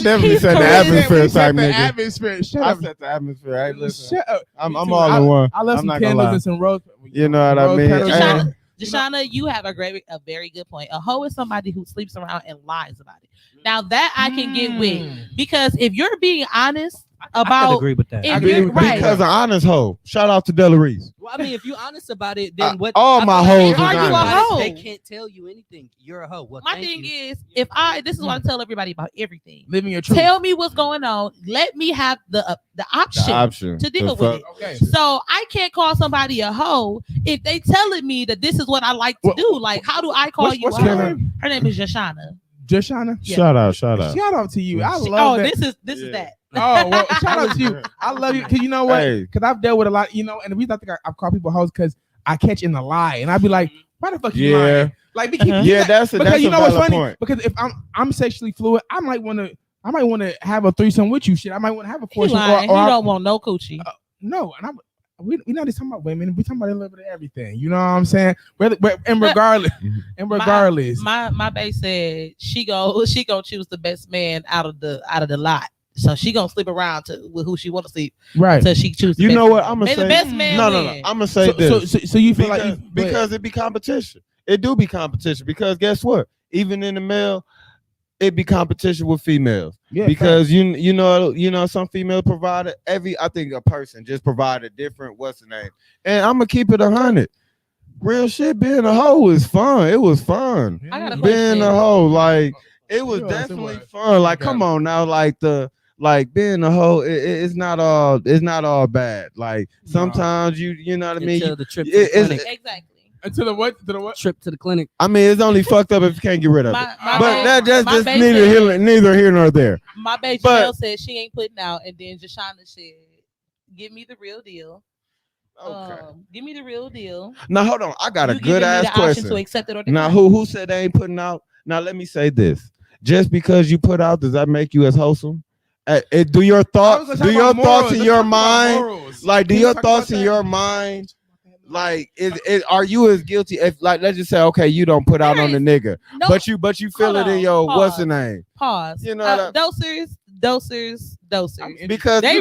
definitely setting the atmosphere type nigga. Atmosphere. Shut up. I set the atmosphere. Hey, listen. Shut up. I'm all in one. I love some candles and some rose. You know what I mean? Deshauna, you have a very good point. A hoe is somebody who sleeps around and lies about it. Now that I can get with, because if you're being honest about, I agree with that. Because an honest hoe. Shout out to Della Reese. Well, I mean, if you're honest about it, then what? All my hoes are you a hoe? They can't tell you anything. You're a hoe. Well, my thing is, this is what I tell everybody about everything. Living your truth. Tell me what's going on. Let me have the option to deal with it. Okay. So I can't call somebody a hoe if they telling me that this is what I like to do. Like, how do I call you a hoe? Her name is Joshana. Joshana? Yeah. Shout out. Shout out to you. I love that. This is that. Oh, well, shout out to you. I love you. Because you know what? Because I've dealt with a lot, and the reason I think I've called people hoes because I catch in the lie. And I'd be like, why the fuck you lying? Like, that's a what's funny? Point. Because if I'm sexually fluid, I might want to have a threesome with you. Shit, I might want to have a foursome. He don't want no coochie. No, and we're not just talking about women. We're talking about a little bit of everything. You know what I'm saying? And regardless, my bae said she gonna choose the best man out of the lot. So she gonna sleep around with who she want to sleep, right? Until she chooses. You know what? I'm gonna say the best man. No. I'm gonna say this. So you feel because it be competition. It do be competition because guess what? Even in the male, it be competition with females. Yeah, because you know some females provide I think a person just provide a different what's the name. And I'm gonna keep it 100. Real shit, being a hoe is fun. It was fun. Being a hoe, like it was definitely fun. Like, come on now, like being a hoe, it's not all bad. Like sometimes you know what I mean. The trip to the clinic. Exactly. To the what? Trip to the clinic. I mean, it's only fucked up if you can't get rid of it. But that's just neither here nor there. My bae Janelle said she ain't putting out, and then Jashana said, "Give me the real deal." Okay. Give me the real deal. Now hold on, I got a good ass question. To accept it or now who said they ain't putting out? Now let me say this: just because you put out, does that make you as wholesome? Do your thoughts in your mind? Like, do your thoughts in your mind? Like, are you as guilty if, like, let's just say, okay, you don't put out on the nigga, but you feel it in your what's the name? Pause. You know, dosers. Because they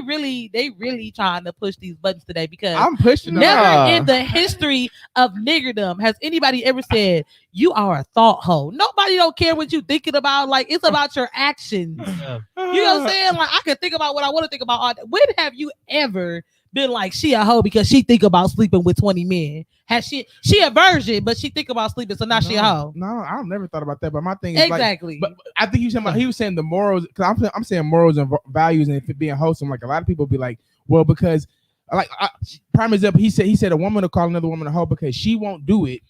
really trying to push these buttons today. Because I'm pushing. Never in the history of niggerdom has anybody ever said you are a thought hoe. Nobody don't care what you thinking about. Like, it's about your actions. You know what I'm saying? Like, I can think about what I want to think about. When have you ever been like, she a hoe because she think about sleeping with 20 men? Has she a virgin, but she think about sleeping, so now she a hoe? No, I've never thought about that. But my thing is exactly. But I think he was saying the morals, because I'm saying morals and values and it being wholesome. Like, a lot of people be like, well, because prime example, he said a woman will call another woman a hoe because she won't do it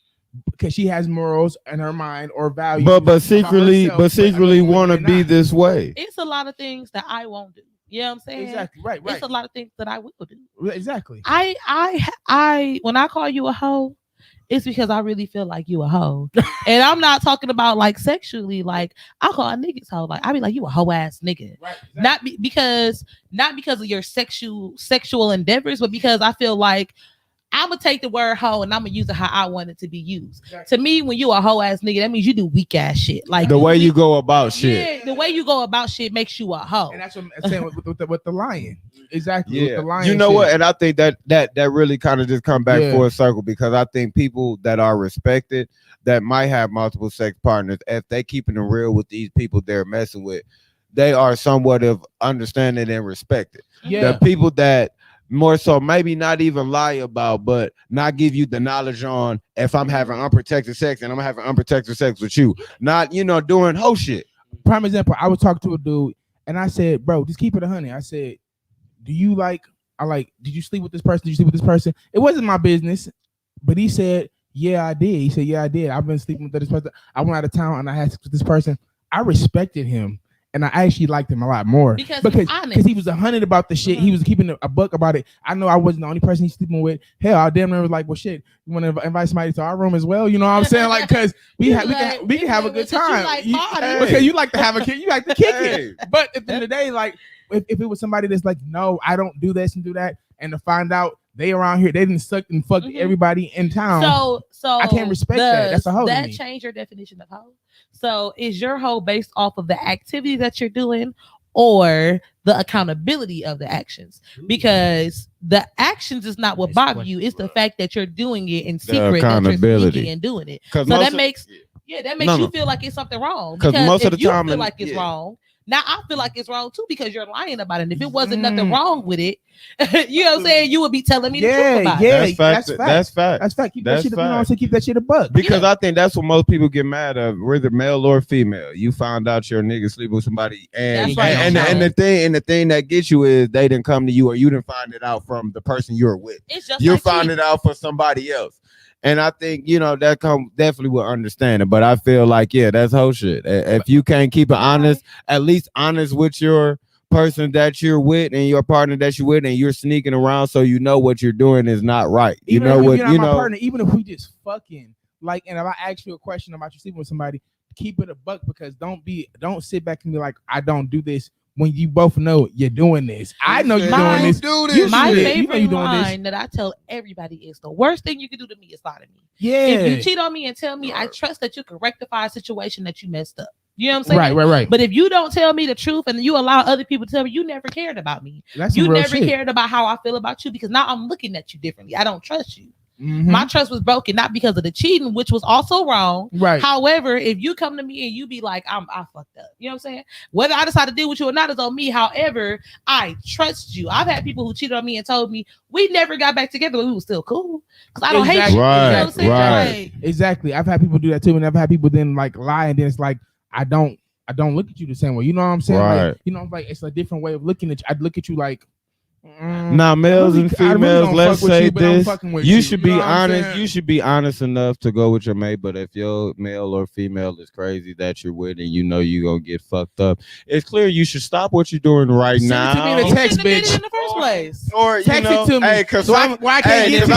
because she has morals in her mind or values. But secretly want to be this way. It's a lot of things that I won't do. You know what I'm saying? Exactly. Right. It's a lot of things that I will do. Exactly. I when I call you a hoe, it's because I really feel like you a hoe. And I'm not talking about like sexually. Like, I call niggas hoe. Like, I be like, you a hoe ass nigga. Right. Exactly. Not because of your sexual endeavors, but because I feel like I'm gonna take the word hoe and I'm gonna use it how I want it to be used. Exactly. To me, when you a hoe ass nigga, that means you do weak ass shit. Like, the way you go about shit. Yeah, the way you go about shit makes you a hoe. And that's what I'm saying with the lion. Exactly. Yeah. With the lion. You know what? And I think that really kind of just come back full circle, because I think people that are respected that might have multiple sex partners, if they keeping it real with these people they're messing with, they are somewhat of understanding and respected. Yeah. The people that more so maybe not even lie about, but not give you the knowledge on if I'm having unprotected sex and I'm having unprotected sex with you, not doing whole shit. Prime example, I was talking to a dude and I said, bro, just keep it 100. I said, did you sleep with this person? Did you sleep with this person? It wasn't my business, but he said, yeah, I did. He said, yeah, I did. I've been sleeping with this person. I went out of town and I had sex with this person. I respected him. And I actually liked him a lot more because he was 100 about the shit. He was keeping a buck about it. I know I wasn't the only person he's sleeping with. Hell, I damn near was like, well, shit, you want to invite somebody to our room as well? You know what I'm saying? Like, because we can have a good time. Because you like to have a kid, you like to kick it. But at the end of the day, like, if it was somebody that's like, no, I don't do this and do that, and to find out they around here, they didn't suck and fuck everybody in town. So I can't respect that. That's a hoe. That change your definition of hoe. So is your hoe based off of the activity that you're doing or the accountability of the actions? Because the actions is not what bother you. It's the fact that you're doing it in secret, that you're sneaking and doing it. So that makes you feel like it's something wrong. Because most of the time, you feel like it's wrong. Now I feel like it's wrong too because you're lying about it. And if it wasn't nothing wrong with it, you know what I'm saying, you would be telling me the truth about it. That's fact. Keep that shit a buck. Because I think that's what most people get mad at, whether male or female. You found out your nigga sleeping with somebody, and the thing that gets you is they didn't come to you, or you didn't find it out from the person you're with. You found it out for somebody else. And I think, that come definitely with understanding. But I feel like, that's whole shit. If you can't keep it honest, at least honest with your person that you're with and your partner that you're with, and you're sneaking around so you know what you're doing is not right. Even if we just fucking, like, and if I ask you a question about you sleeping with somebody, keep it a buck, because don't sit back and be like, I don't do this when you both know you're doing this. I know you're doing this. My favorite line that I tell everybody is the worst thing you can do to me is lie to me. Yeah. If you cheat on me and tell me, I trust that you can rectify a situation that you messed up. You know what I'm saying? Right. But if you don't tell me the truth and you allow other people to tell me, you never cared about me. You never cared about how I feel about you because now I'm looking at you differently. I don't trust you. Mm-hmm. My trust was broken not because of the cheating, which was also wrong. Right. However, if you come to me and you be like, I fucked up. You know what I'm saying? Whether I decide to deal with you or not is on me. However, I trust you. I've had people who cheated on me and told me we never got back together, but we were still cool. Because I don't hate you. Right. You know what I'm saying? Right. Like, Exactly. I've had people do that too, and I've had people then like lie, and then it's like I don't look at you the same way. You know what I'm saying? Right. Like, you know, like it's a different way of looking at you. I'd look at you like. Now, males and females, let's say this: you should be honest. You should be honest enough to go with your mate. But if your male or female is crazy that you're with, and you know you're gonna get fucked up, it's clear you should stop what you're doing right now. Send it to me in a text, bitch. In the first place, Or text it to me. Hey, cause so I can't get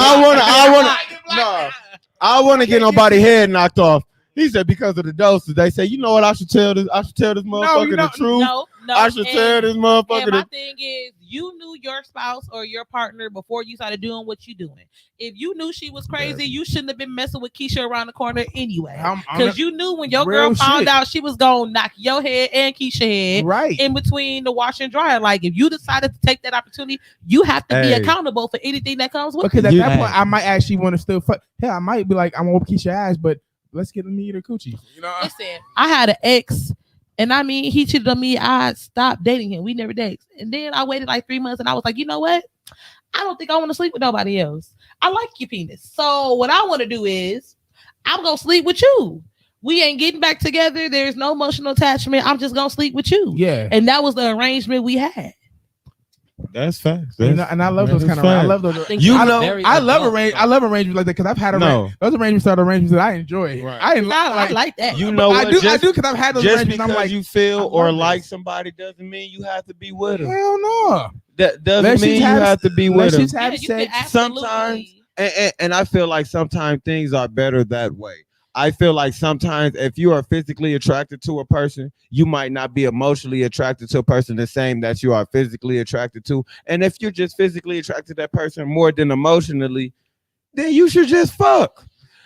I want to get nobody's head knocked off. He said because of the doses. They say, you know what? I should tell this motherfucker the truth. No. I should tell this motherfucker. And my thing is, you knew your spouse or your partner before you started doing what you doing. If you knew she was crazy, you shouldn't have been messing with Keisha around the corner anyway. Because you knew when your girl found out she was gonna knock your head and Keisha head right in between the wash and dryer. Like if you decided to take that opportunity, you have to be accountable for anything that comes with it. Because at that point, I might actually want to still fuck. Hell, I might be like, I'm gonna whoop Keisha's ass, but let's get a meet or coochie. You know? Listen, I had an ex. And I mean, he cheated on me. I stopped dating him. We never dated. And then I waited like 3 months and I was like, you know what? I don't think I want to sleep with nobody else. I like your penis. So what I want to do is I'm going to sleep with you. We ain't getting back together. There's no emotional attachment. I'm just going to sleep with you. Yeah. And that was the arrangement we had. That's facts. And I love those kind of. I love those. I love arrangements like that because I've had those arrangements are arrangements that I enjoy. Right. I like that. You know, I do because I've had those arrangements. Just because I'm like, you feel or like somebody doesn't mean you have to be with them. Hell no. That doesn't mean you have to be with them. Let's just have sex. Sometimes, and I feel like sometimes things are better that way. I feel like sometimes if you are physically attracted to a person, you might not be emotionally attracted to a person the same that you are physically attracted to. And if you're just physically attracted to that person more than emotionally, then you should just fuck.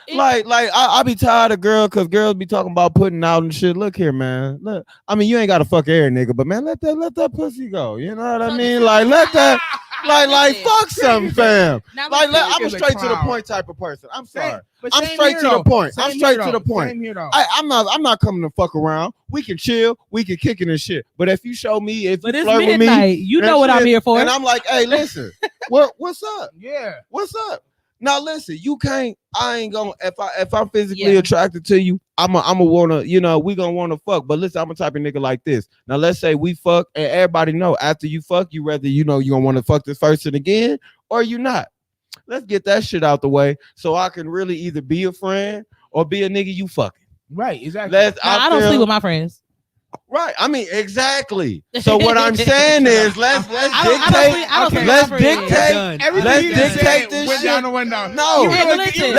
I be tired of girls because girls be talking about putting out and shit. Look here, man. Look, I mean, you ain't got to fuck every nigga, but man, let that pussy go. You know what I mean? Like, let that. Like fuck something, fam. I'm a straight to the point type of person. I'm sorry. I'm straight to the point. I'm straight to the point. I'm not coming to fuck around. We can chill. We can kick it and shit. But if you show me, if you flirt with me, you know what I'm here for. And I'm like, hey, listen, what's up? Yeah, what's up? Now listen, you can't. I ain't gonna. If I'm physically attracted to you, I'ma wanna. You know, we gonna wanna fuck. But listen, I'm a type of nigga like this. Now let's say we fuck, and everybody know after you fuck, you rather you gonna wanna fuck this person again, or you not. Let's get that shit out the way so I can really either be a friend or be a nigga you fucking. Right, exactly. I don't sleep with my friends. Right, I mean exactly. So what I'm saying is let's dictate this shit down the window. No, let's dictate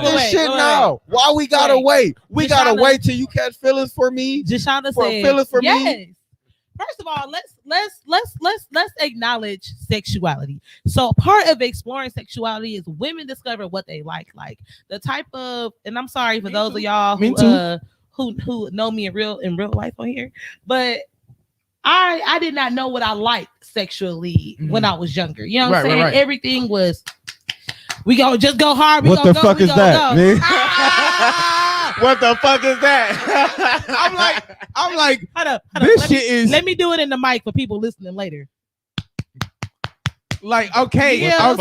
this shit now. Why we gotta wait? We gotta wait till you catch feelings for me. Jashonda said feelings for me. First of all, let's acknowledge sexuality. So part of exploring sexuality is women discover what they like the type of. And I'm sorry for those of y'all who know me in real life on here, but I did not know what I liked sexually when I was younger. You know what I'm saying? Right. Everything was we go hard. What the fuck is that? What the fuck is that? I'm like, hold up. This shit is. Let me do it in the mic for people listening later. Like, okay, stop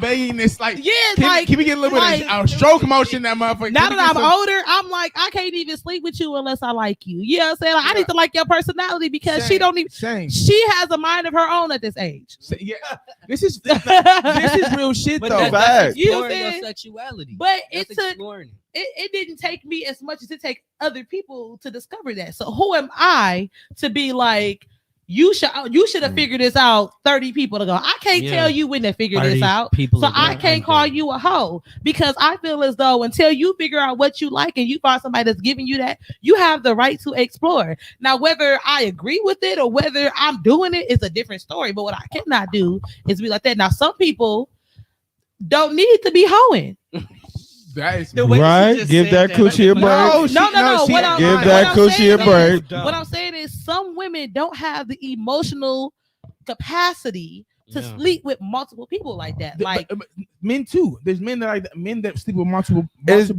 begging this. Like, can we get a little bit of stroke motion that motherfucker? Now that I'm older, I'm like, I can't even sleep with you unless I like you. You know what I'm saying? Like, I need to like your personality because she don't even. She has a mind of her own at this age. Yeah, this is real shit though. That's you know exploring your sexuality. But it didn't take me as much as it take other people to discover that. So who am I to be like? you should have figured this out 30 people ago. I can't tell you when to figure this out. So I can't call you a hoe, because I feel as though until you figure out what you like and you find somebody that's giving you that, you have the right to explore. Now, whether I agree with it or whether I'm doing it is a different story. But what I cannot do is be like that. Now, some people don't need to be hoeing. That is right. Give that coochie a break. No. Give that coochie a break. What I'm saying is, some women don't have the emotional capacity to sleep with multiple people like that. Like but men too. There's men that sleep with multiple women as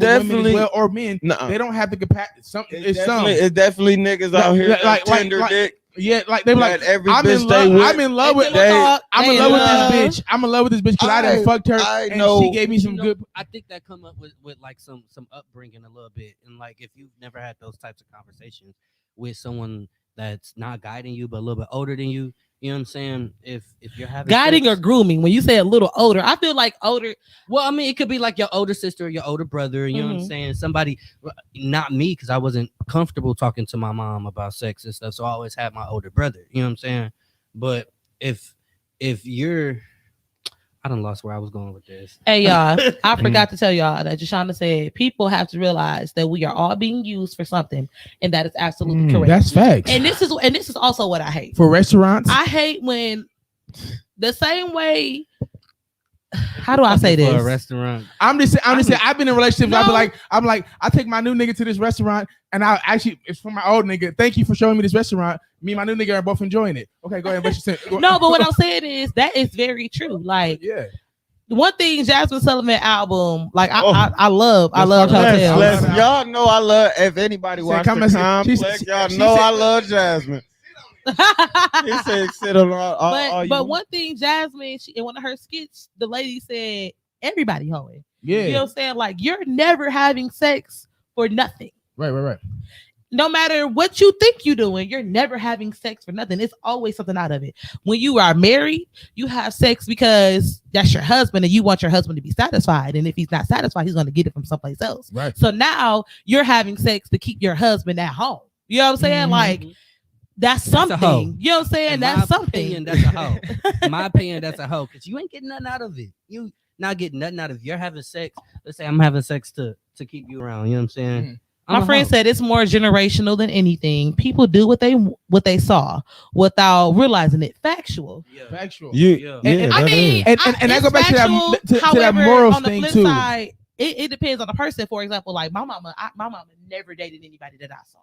well, or men. They don't have the capacity. It's definitely niggas out here like tender dick. Yeah, like they were like, I'm in love with this bitch. I'm in love with this bitch because I done fucked her and she gave me some good. I think that come up with like some upbringing a little bit, and like if you've never had those types of conversations with someone that's not guiding you but a little bit older than you. You know what I'm saying? If you're having guiding or grooming, when you say a little older, I feel like older. Well, I mean, it could be like your older sister or your older brother. You know what I'm saying? Somebody, not me, because I wasn't comfortable talking to my mom about sex and stuff. So I always had my older brother. You know what I'm saying? But if you're, I done lost where I was going with this. Hey y'all, I forgot to tell y'all that Jashonda said people have to realize that we are all being used for something, and that is absolutely correct. That's facts. And this is also what I hate for restaurants. I hate when the same way. How do I say this? For a restaurant. I'm just saying. I've been in relationships. No. I'm like, I take my new nigga to this restaurant, and it's for my old nigga. Thank you for showing me this restaurant. Me and my new nigga are both enjoying it. Okay, go ahead. But no, but what I'm saying is that is very true. Like, yeah. One thing, Jasmine Sullivan album, like I love Hotels. Y'all know I love. If anybody watches the Complex, y'all know I love Jasmine. He said sit on all but one thing, Jasmine, in one of her skits, the lady said everybody hoeing. Yeah, you know what I'm saying? Like, you're never having sex for nothing. Right. No matter what you think you're doing, you're never having sex for nothing. It's always something out of it. When you are married, you have sex because that's your husband and you want your husband to be satisfied. And if he's not satisfied, he's going to get it from someplace else. Right. So now you're having sex to keep your husband at home. You know what I'm saying? Mm-hmm. Like, that's something. You know what I'm saying? That's something. That's a hoe. In my opinion, that's a hoe. Because you ain't getting nothing out of it. You not getting nothing out of it. You're having sex. Let's say I'm having sex to keep you around. You know what I'm saying? Mm-hmm. My friend said it's more generational than anything. People do what they saw without realizing it. Factual. Yeah. Factual. And I go back to that morals thing too. Side, it depends on the person. For example, like my mama never dated anybody that I saw.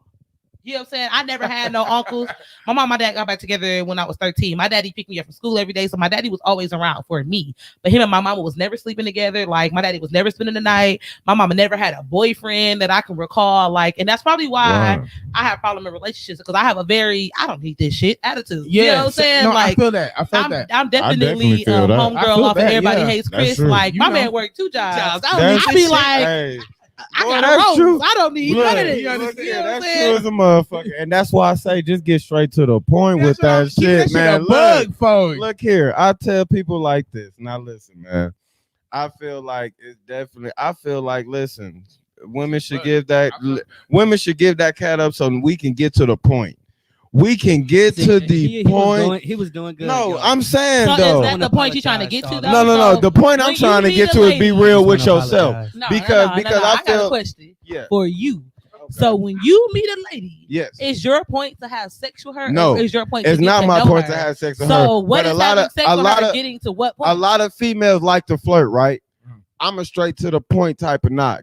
You know what I'm saying? I never had no uncles. My mom and my dad got back together when I was 13. My daddy picked me up from school every day. So my daddy was always around for me. But him and my mama was never sleeping together. Like, my daddy was never spending the night. My mama never had a boyfriend that I can recall. Like, and that's probably why I have problem in relationships, because I have a very, I don't need this shit attitude. Yeah, you know what I'm saying? No, like, I feel that. I'm definitely homegirl off of Everybody Hates Chris. Like, my man worked 2 jobs. I be like, I got a rose. True. I don't need none of this. That's true as a motherfucker. And that's why I say just get straight to the point with that shit, man. Look here. I tell people like this. Now listen, man. I feel like listen, women should give that cat up so we can get to the point. We can get to the point. He was doing good. No, I'm saying so though. Is that the point you're trying to get to? Though? No. The point I'm trying to get to is be real with yourself. Because I feel. I got a question for you. Okay. So when you meet a lady, is your point to have sex with her? No, or is your point? It's not my point to have sex with her. So what is having sex with her getting to what point? A lot of females like to flirt, right? I'm a straight to the point type of guy.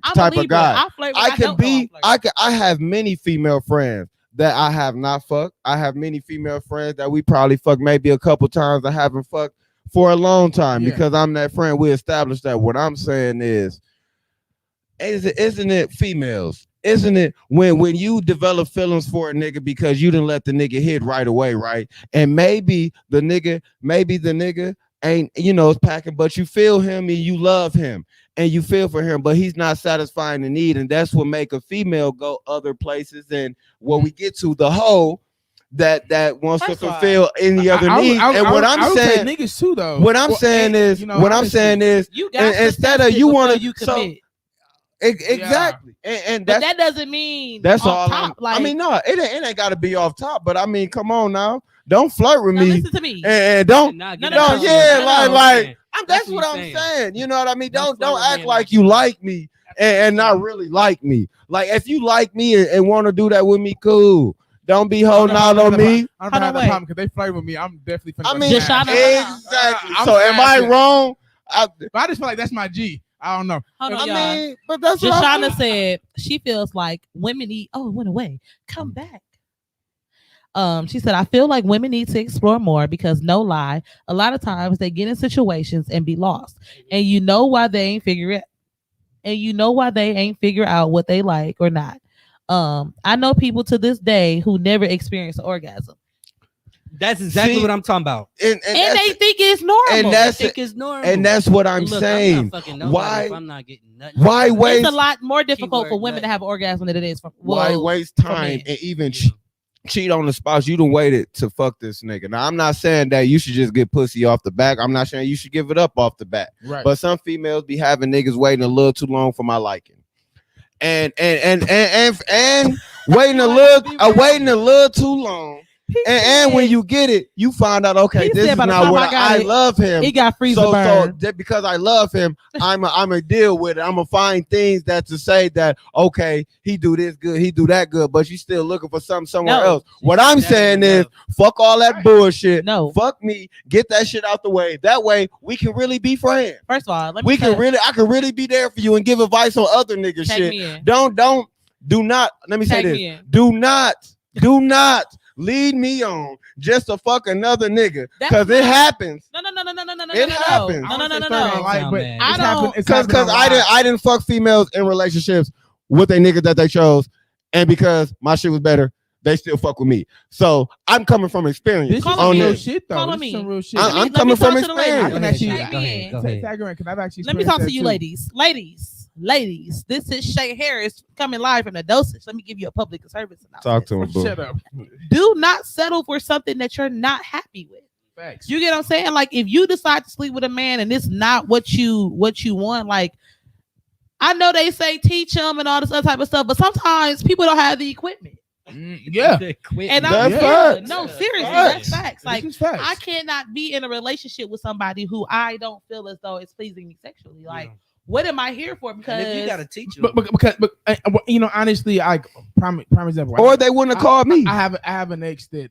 I have many female friends that I have not fucked. I have many female friends that we probably fucked maybe a couple times. I haven't fucked for a long time because I'm that friend. We established that. What I'm saying isn't it females? Isn't it when you develop feelings for a nigga because you didn't let the nigga hit right away, right? And maybe the nigga ain't, is packing, but you feel him and you love him and you feel for him, but he's not satisfying the need. And that's what make a female go other places. And what we get to the hoe that wants to fulfill any other need. And what I'm saying, niggas too, though. What I'm saying is, instead of you want to, exactly. And but that doesn't mean that's all top, I mean, no, it ain't got to be off top, but I mean, come on now. don't flirt with No, me. listen to me. And don't. No, Yeah, like That's what I'm saying. You know what I mean? Don't Don't act man like like you that. like me and not really like me. Like if you like me and want to do that with me, cool. Don't be holding out on me. I don't have that problem because they flirt with me. I'm definitely finna go Just smash. Exactly. I'm So am I smashing. wrong? But I just feel like that's my G. I don't know. Hold on, I y'all. mean, but that's what I'm Jashana said she feels like women need. Oh, it went away. Come back. She said, I feel like women need to explore more because no lie, a lot of times they get in situations and be lost. And you know why they ain't figure it. And you know why they ain't figure out what they like or not. I know people to this day who never experienced an orgasm. That's exactly what I'm talking about. And they think it's normal. And They that's think it's normal. and that's what I'm Look, saying. I'm not fucking nobody Why? if I'm not getting nothing. Why waste? It's a lot more difficult for Keyword women to have an orgasm than it is for Why waste time men. and even cheat on the spouse? You done waited to fuck this nigga. Now I'm not saying that you should just get pussy off the back. I'm not saying you should give it up off the bat. Right. But some females be having niggas waiting a little too long for my liking. And waiting a little too long. And when you get it, you find out, okay, this is not what I love him. He got freezer So burn. that because I love him, I'm a deal with it. I'm gonna find things that to say that okay, he do this good, he do that good, but you still looking for something somewhere else. What I'm saying is, fuck all that bullshit. No, fuck me. Get that shit out the way. That way we can really be friends. First of all, I can really be there for you and give advice on other niggas shit. Do not. Let me say this. Do not lead me on just to fuck another nigga because it happens. No. It happens. No. I don't because I didn't fuck females in relationships with a nigga that they chose, and because my shit was better, they still fuck with me. So I'm coming from experience. This is on real this. shit, though. This is some real shit. I'm coming from experience. I can actually Go ahead. tag her in because I've actually. Let me talk to you, ladies. This is Shay Harris coming live from the Dosage. Let me give you a public service announcement. Talk to him, boo. Shut up. Do not settle for something that you're not happy with. Facts. You get what I'm saying? Like if you decide to sleep with a man and it's not what you want, like I know they say teach them and all this other type of stuff, but sometimes people don't have the equipment. Yeah. And no, seriously, that's facts. Like I cannot be in a relationship with somebody who I don't feel as though it's pleasing me sexually. Like, what am I here for? Because you gotta teach them. But you know, honestly, prime example. Or they wouldn't have called me. I have an ex that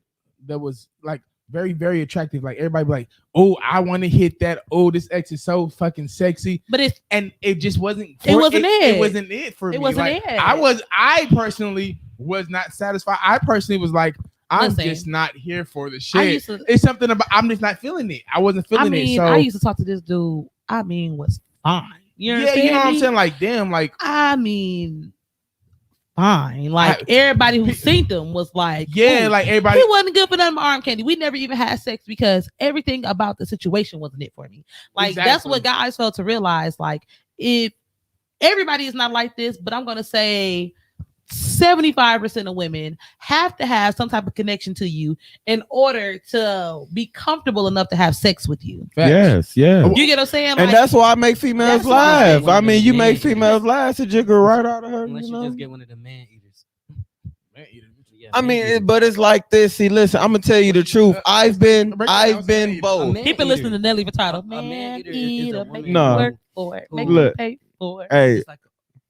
was like very, very attractive. Like everybody be like, oh, I want to hit that. Oh, this ex is so fucking sexy. But it just wasn't. It wasn't it for me. It wasn't like, it. I personally was not satisfied. I personally was like, I'm just not here for the shit. It's something about I'm just not feeling it. I wasn't feeling it. So I used to talk to this dude. Was fine. You know you know what I'm saying? Like, damn, like fine. Like everybody who seen them was like, like everybody. He wasn't good for them arm candy. We never even had sex because everything about the situation wasn't it for me. Like that's what guys felt to realize. Like if everybody is not like this, but I'm gonna say 75% of women have to have some type of connection to you in order to be comfortable enough to have sex with you. Yes. You get what I'm saying? And that's why I make females laugh. I mean, you make females laugh to jiggle right out of her. Unless you just get one of the man eaters. I mean, but it's like this. See, listen, I'm gonna tell you the truth. I've been both. People listening to Nelly Furtado. Man eater, make me work for it. Make me pay for it. Hey, it's like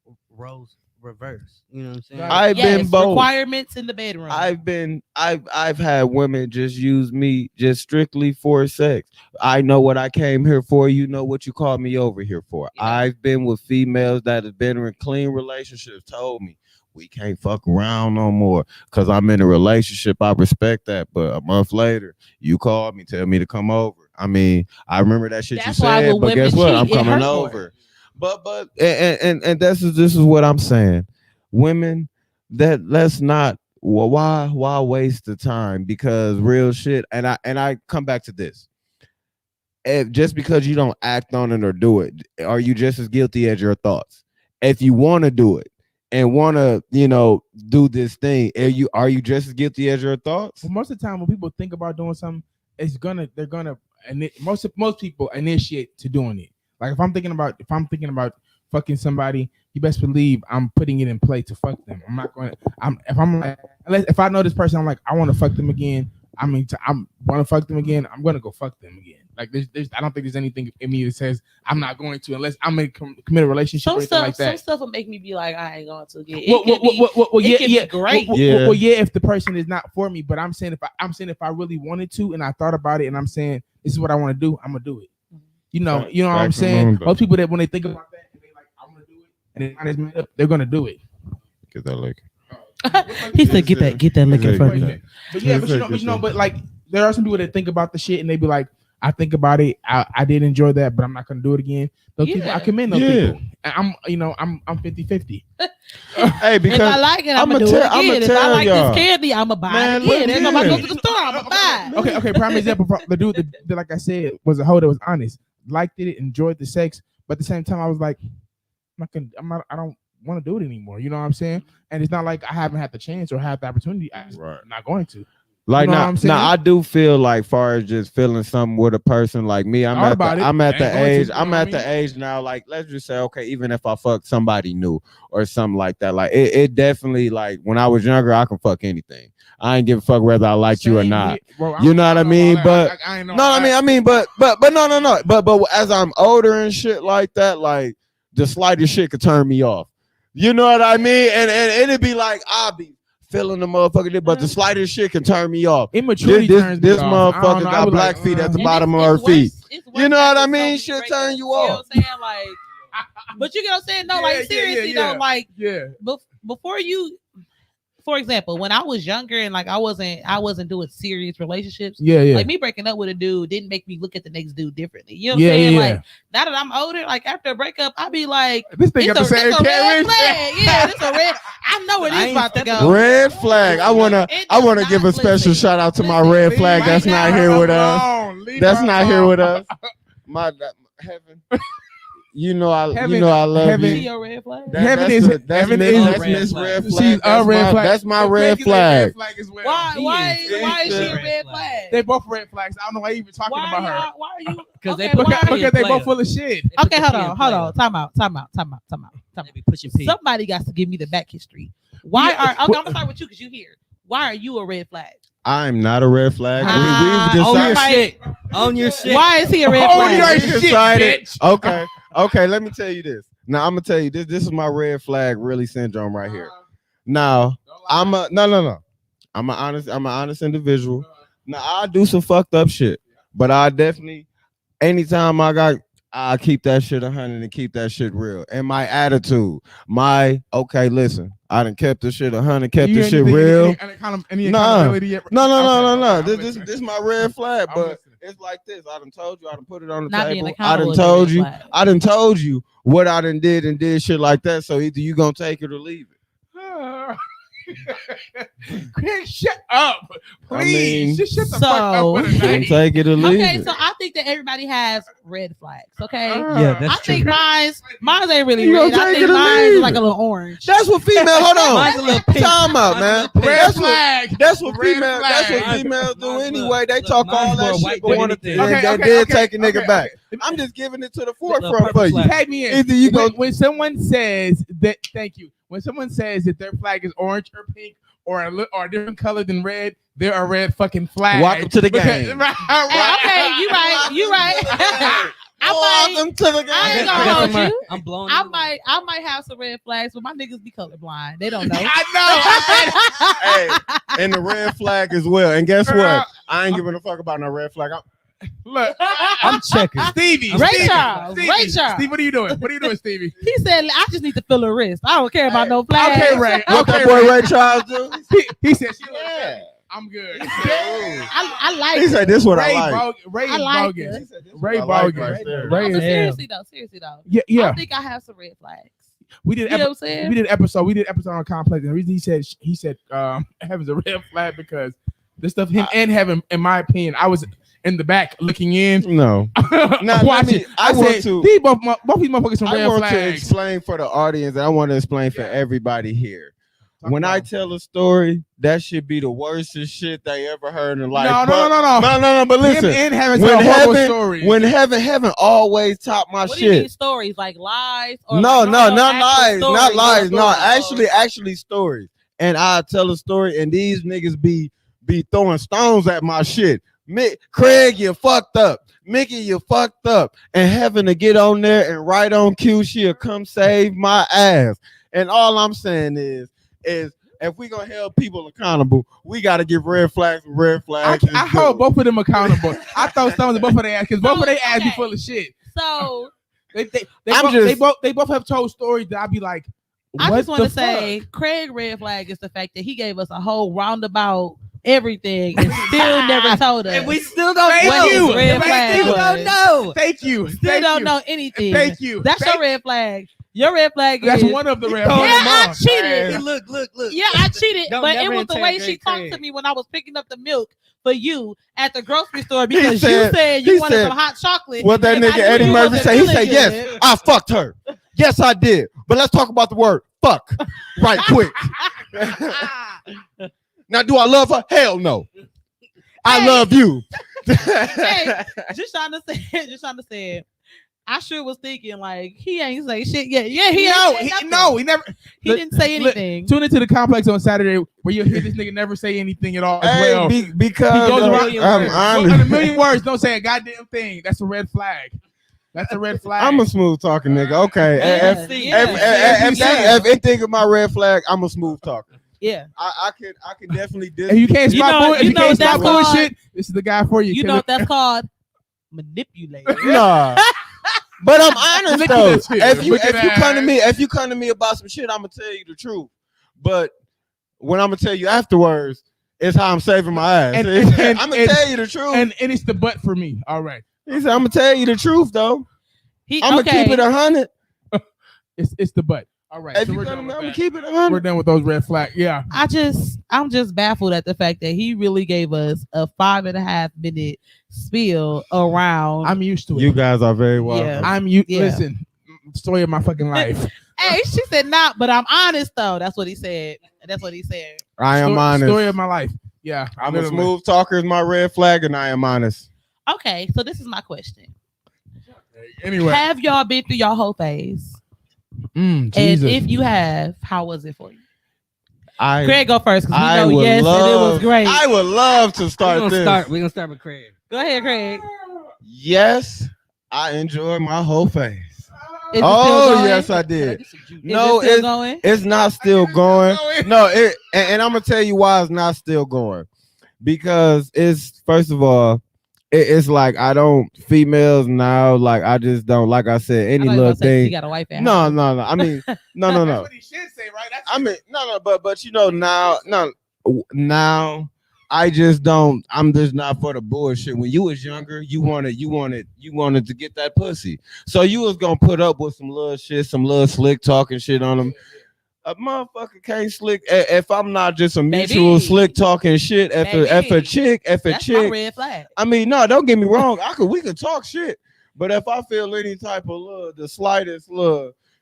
a rose reverse. You know what I'm saying? I've been both. Requirements in the bedroom. I've had women just use me just strictly for sex. I know what I came here for. You know what you called me over here for. Yeah. I've been with females that have been in clean relationships. Told me we can't fuck around no more because I'm in a relationship. I respect that. But a month later, you called me, tell me to come over. I mean, I remember that shit you said, but guess what? I'm coming over. But this is what I'm saying. Women, that let's not. Well, why waste the time? Because real shit. And I come back to this. If just because you don't act on it or do it, are you just as guilty as your thoughts? If you want to do it and want to, do this thing, are you just as guilty as your thoughts? Well, most of the time when people think about doing something, most people initiate to doing it. Like if I'm thinking about fucking somebody, you best believe I'm putting it in play to fuck them. I'm not going to. If I know this person, I'm like, I want to fuck them again. I mean, I'm gonna fuck them again. I'm gonna go fuck them again. Like I don't think there's anything in me that says I'm not going to unless I'm in a committed relationship or anything like that. Some stuff will make me be like, I ain't going to again. Great. If the person is not for me, but I'm saying if I really wanted to and I thought about it and I'm saying this is what I want to do, I'm gonna do it. You know what I'm saying? Most people that when they think about that and they like I'm gonna do it and they find it's made up, they're gonna do it. Get that lick. He said, "Get that lick in front of me." But like there are some people that think about the shit and they be like, I think about it. I did enjoy that, but I'm not gonna do it again. Those people, I commend those people. I'm 50-50. Hey, because if I like it, I'm gonna do it again. If I like this candy, I'm gonna buy it again. If I go to the store, I'm gonna buy it. Okay. Prime example. The dude that, like I said, was a hoe that was honest, liked it, enjoyed the sex, but at the same time, I was like, I don't want to do it anymore. You know what I'm saying? And it's not like I haven't had the chance or had the opportunity. I'm not going to. Like now, I do feel like, far as just feeling something with a person like me, I'm at the age now. Like, let's just say, okay, even if I fuck somebody new or something like that, like it definitely, like when I was younger, I can fuck anything. I ain't give a fuck whether I liked you or not. Bro, you know what I mean? But But as I'm older and shit like that, like the slightest shit could turn me off. You know what I mean? And it'd be like I'll be feeling the motherfucker, but the slightest shit can turn me off. Immaturity turns this me motherfucker off. got black feet at the bottom of her feet. You know what I mean? Shit turn you off. You know what I'm saying? Like, but you know what I'm saying? No, like seriously though, like before you. For example, when I was younger and like I wasn't doing serious relationships. Like me breaking up with a dude didn't make me look at the next dude differently. You know what I'm saying? Like now that I'm older, like after a breakup, I be like, this thing got the same red flag. Yeah, this a red. I know where this about to go. Red flag. I wanna give a special shout out to my red flag that's not here with us. That's not here with us. My heaven. You know I love you. Your red flag? That's Miss Red Flag. She's a red flag. That's my red flag. Why is she a red flag? They both red flags. I don't know why you even talking about her. Why are you? Because they both full of shit. Okay, hold on. Time out. They be pushing P. Somebody got to give me the back history. Why are? I'm gonna start with you because you here. Why are you a red flag? I'm not a red flag. We've decided. On your shit. Why is he a red flag? On your shit, bitch. Okay, let me tell you this. Now I'm gonna tell you this. This is my red flag really syndrome right here. Now I'm an honest individual. Now I do some fucked up shit, but I definitely anytime I keep that shit 100 and keep that shit real. And my attitude, listen, I done kept this shit 100, kept this shit real. No. This my red flag, but it's like this. I done told you, I done put it on the table. I done told you what I done did and did shit like that. So either you gonna take it or leave it. Chris, shut up, please. Just shut the fuck up. Take it or leave it. Okay, so I think that everybody has red flags. Okay, yeah, that's true. I think mine ain't really red. I think mine is like a little orange. That's what female. Hold on, mine's a little pink. Time out, man. Red flag. That's what females do anyway. They talk all that shit, but want to take a nigga back. I'm just giving it to the forefront for you. Tag me in. Either you go when someone says that. Thank you. When someone says that their flag is orange or pink or a different color than red, they're a red fucking flag. Welcome to the game. Okay, you right. Welcome to the game. I ain't gonna hold you. I'm blowing. I might have some red flags, but my niggas be colorblind. They don't know. I know. Hey, and the red flag as well. And guess what? I ain't giving a fuck about no red flag. Look, I'm checking. Stevie. Steve, what are you doing? What are you doing, Stevie? He said, I just need to feel a wrist. I don't care about no flag. Okay, Ray. What that boy Ray Charles do? He said, I'm good. I like it. He said, this is what I like. Ray is bogus. Ray bogus. Ray is seriously though. Yeah. I think I have some red flags. We did an episode on Complex, and the reason he said Heaven's a red flag because the stuff him and Heaven, in my opinion, I was in the back looking in. No. Watching. I said, these both these motherfuckers some red flags. I want to explain for the audience, and I want to explain for everybody here. When I tell a story, that should be the worstest shit they ever heard in life. No. But listen, when Heaven always top my what shit. Do you mean stories like lies? Or not lies. No, actually stories. And I tell a story, and these niggas be be throwing stones at my shit. Craig, you fucked up. Mickey, you fucked up. And having to get on there and right on cue, she'll come save my ass. And all I'm saying is if we gonna hold people accountable, we gotta give red flags and red flags. I hold both of them accountable. I throw stones at both of their ass because both of their ass be full of shit. So they both have told stories that I be like, I just want to say, Craig red flag is the fact that he gave us a whole roundabout everything and still never told us. And we still don't know. His red flag Still don't know. Thank you. Still don't know anything. Thank you. That's your red flag. Your red flag That's is one of the red yeah, flags. I cheated. Hey, look. Yeah, I cheated, Don't but it never was the way interrogate she talked Craig. to me when I was picking up the milk for you at the grocery store because said- you said he you wanted said- some hot chocolate. What that and I nigga knew Eddie you Murphy wasn't say? He feeling said, good. yes, I fucked her. Yes, I did. But let's talk about the word fuck right quick. Now, do I love her? Hell no. I love you. Hey, just trying to say, I sure was thinking like he ain't say shit yet. Yeah, he never. He didn't say anything. Tune into the complex on Saturday where you'll hear this nigga never say anything at all. As Hey, well. because He goes around I'm in a honest. million words, don't say a goddamn thing. That's a red flag. That's a red flag. I'm a smooth talking nigga. Okay. Yeah, If anything of my red flag, I'm a smooth talker. Yeah. I can definitely do. If you can't stop doing, if you can't that's stop doing called- shit, this is the guy for you. You know what that's called? Manipulator. Nah. But I'm honest Look though. at this here. If you Look at come to me about some shit, I'm gonna tell you the truth. But when I'm gonna tell you afterwards, it's how I'm saving my ass. And I'm gonna tell you the truth. and it's the butt for me. All right, He said, I'm gonna tell you the truth though. I'm gonna keep it 100. it's the butt. All right, If so you we're come done to me, I'm with gonna that. keep it 100. We're done with those red flags. Yeah, I'm just baffled at the fact that he really gave us a 5.5 minute spiel around. I'm used to it. You guys are very welcome. Yeah. I'm you. Yeah. Listen, story of my fucking life. Hey, she said not, but I'm honest though. That's what he said. I am honest. Story of my life. Yeah, I'm a literally. smooth talker is my red flag, and I am honest. Okay, so this is my question. Anyway, Have y'all been through your whole phase? And Jesus. if you have, how was it for you? I Craig, go first because we I know would yes, and it was love- great. I would love to start this. We're gonna start with Craig. Go ahead, Craig. Yes, I enjoyed my whole phase. Is it Oh still going? yes, I did. Is No, it still it's going? it's not still going. No, and I'm gonna tell you why it's not still going. Because it's first of all, it's like I don't females now. Like I just don't. Like I said, any I thought you little were gonna say thing. You got a wife at No. home. I mean, no. That's what he should say, right? That's I mean, no. But you know now I just don't. I'm just not for the bullshit. When you was younger, you wanted to get that pussy. So you was gonna put up with some little shit, some little slick talking shit on them. A motherfucker can't slick if I'm not just a mutual Baby. slick talking shit. If a chick, That's my chick. red flag. I mean, no, don't get me wrong. We could talk shit, but if I feel any type of the slightest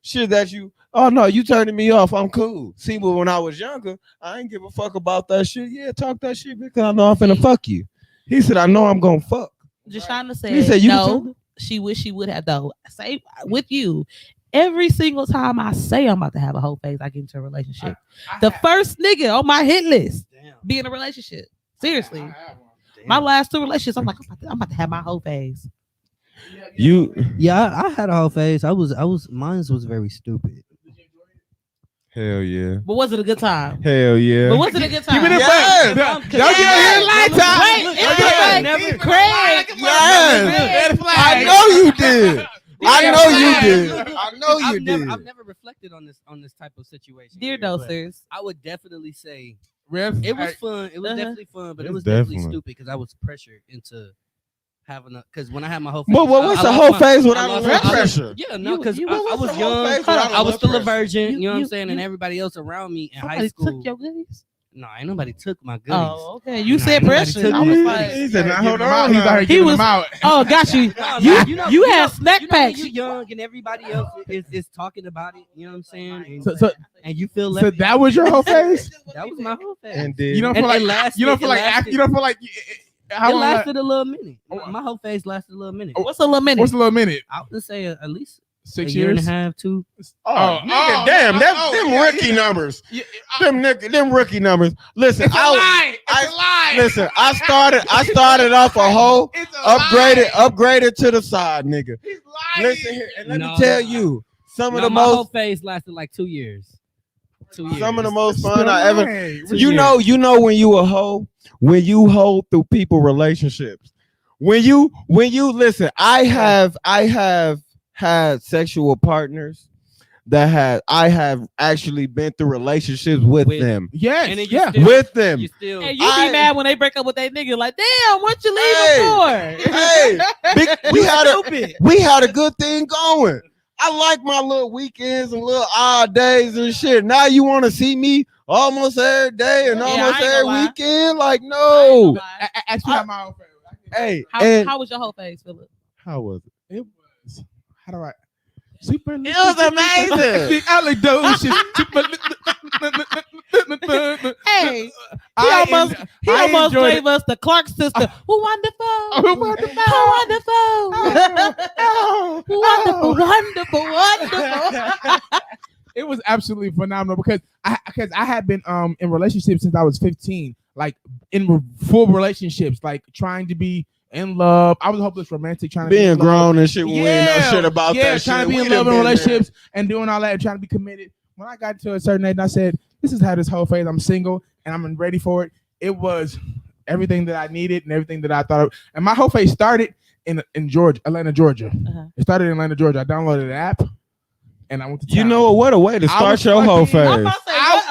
shit that you, oh no, you turning me off, I'm cool. See, but when I was younger, I ain't give a fuck about that shit. Yeah, talk that shit because I know I'm finna fuck you. He said, I know I'm gonna fuck. Just trying to say, He said, you no, she wish she would have though. Say with you. Every single time I say I'm about to have a whole phase, I get into a relationship. The first nigga on my hit list be in a relationship. Seriously. My last 2 relationships, I'm like, I'm about to have my whole phase. Yeah, I had a whole phase. Mine was very stupid. Hell yeah. But was it a good time? Hell yeah. But was it a good time? Give me the Yes. back. Don't get here lights out. Craig. Yes. Red flag. I know you did. I know you did. I know you did. I've never reflected on this type of situation. Dear but dosers. I would definitely say Red it was flag. fun. It was Uh-huh. definitely fun, but it It's was definitely definitely. stupid because I was pressured into having a. Because when I had my whole, But what's the whole phase without lost a my- pressure? Yeah, no, because You- I what's was the whole young. phase without I was a still a pressure? virgin. You know what I'm You- saying? And everybody else around me in high Somebody school. took your goodies? No, ain't nobody took my goodies. Oh, okay. You Nah, said nobody pressure. took I me. was like, He said, now Give hold him out. on. He's out here He giving was- them out. oh, got you. No, You- man, you had snack you know when packs. you young and everybody else is talking about it. You know what I'm saying? So And you feel so left. that was your whole phase. That was my whole phase. And You don't then feel And it like lasted- you don't feel it like lasted- you don't feel like how It long? lasted a little minute. Oh, My whole phase lasted a little minute. What's a little minute? What's a little minute? I would say at least 6 year years and a half, 2. Nigga, damn, them rookie numbers. Yeah, Them rookie numbers. Listen, it's a lie. It's a lie. Listen, I started off a hoe, It's a upgraded to the side, nigga. He's lying. Listen here, and let me tell you, some of the my whole most phase lasted like 2 years. 2 years. Some of the most fun I ever. Right. You know when you a hoe, when you hoe through people relationships. When you listen, I have had sexual partners that I have actually been through relationships with them. Yes, And yeah. With them. And you be mad when they break up with their nigga. Like, damn, what you leaving for? Hey, we had a good thing going. I like my little weekends and little odd days and shit. Now you want to see me almost every day and almost every weekend? Like, no. Actually, I'm my own favorite. Hey, how was your whole face, Philip? How was it? It was. How do I? Super. It was amazing. Hey, he almost gave us the Clark sister. Wonderful. It was absolutely phenomenal because I had been in relationships since I was 15, like in full relationships, like trying to be in love. I was hopeless romantic, trying to being be grown and shit. We ain't know shit about that. Trying shit. to be in love and relationships and doing all that and trying to be committed. When I got to a certain age, I said, "This is how this whole phase. I'm single and I'm ready for it." It was everything that I needed and everything that I thought of. And my whole phase started in Georgia, Atlanta, Georgia. Uh-huh. It started in Atlanta, Georgia. I downloaded the app. And I went to town. You know what a way to start your whole phase.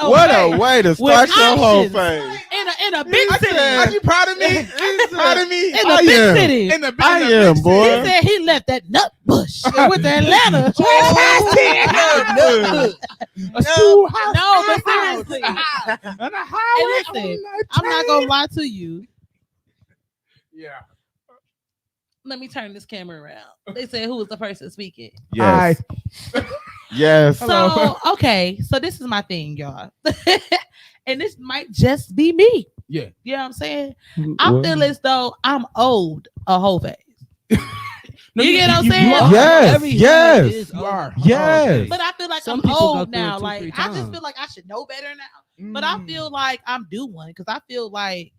What a way to start your whole phase. In a big city. Are you proud of me? Proud of me? In a big city. In the big I am, city. boy. He said he left that nut bush with Atlanta. A schoolhouse. No, but seriously. And a highway. Hey, listen, I'm not gonna lie to you. Yeah. Let me turn this camera around. They said who was the person speaking. Yes. Yes. So okay, so this is my thing, y'all. And this might just be me. Yeah. You know what I'm saying? I feel as though I'm owed a whole phase. No, you get what I'm you saying? are. Yes. You are. Yes. But I feel like Some I'm people old go through it now. 2-3 Like I just times. feel like I should know better now. But I feel like I'm due one because I feel like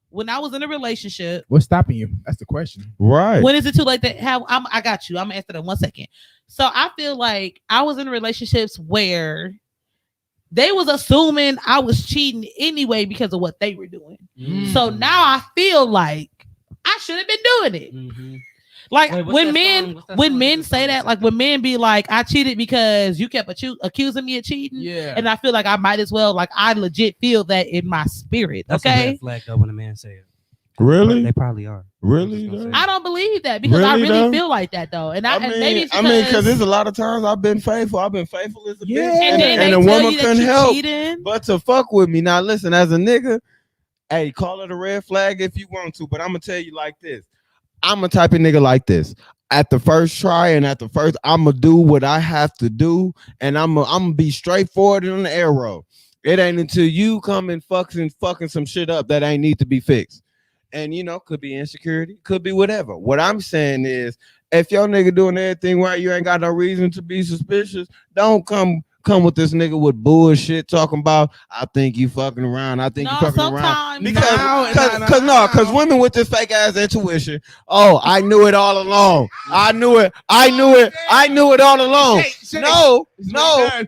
when I was in a relationship. What's stopping you? That's the question. Right. When is it too late to have? I got you. I'm gonna answer that in 1 second. So I feel like I was in relationships where they was assuming I was cheating anyway because of what they were doing. So now I feel like I should have been doing it. Mm-hmm. Like Wait, when men say that, like when men be like, I cheated because you kept accusing me of cheating. Yeah. And I feel like I might as well, like I legit feel that in my spirit. That's a okay. red flag though when a man say it. Really? They probably are. Really? I don't believe that because I Really, really though? feel like that though. And and maybe it's because there's a lot of times I've been faithful. I've been faithful as a bitch. and then And they a tell woman you that couldn't you help cheating. but to fuck with me. Now listen, as a nigga, hey, call it a red flag if you want to, but I'm gonna tell you like this. I'm a type of nigga like this. At the first try and at the first, I'm gonna do what I have to do, and I'm gonna be straightforward on the arrow. It ain't until you come and fucking some shit up that ain't need to be fixed. And could be insecurity, could be whatever. What I'm saying is, if your nigga doing everything right, you ain't got no reason to be suspicious. Don't come with this nigga with bullshit talking about, I think you fucking around. I think you fucking around. Because women with this fake ass intuition. Oh, I knew it all along. I knew it all along. No.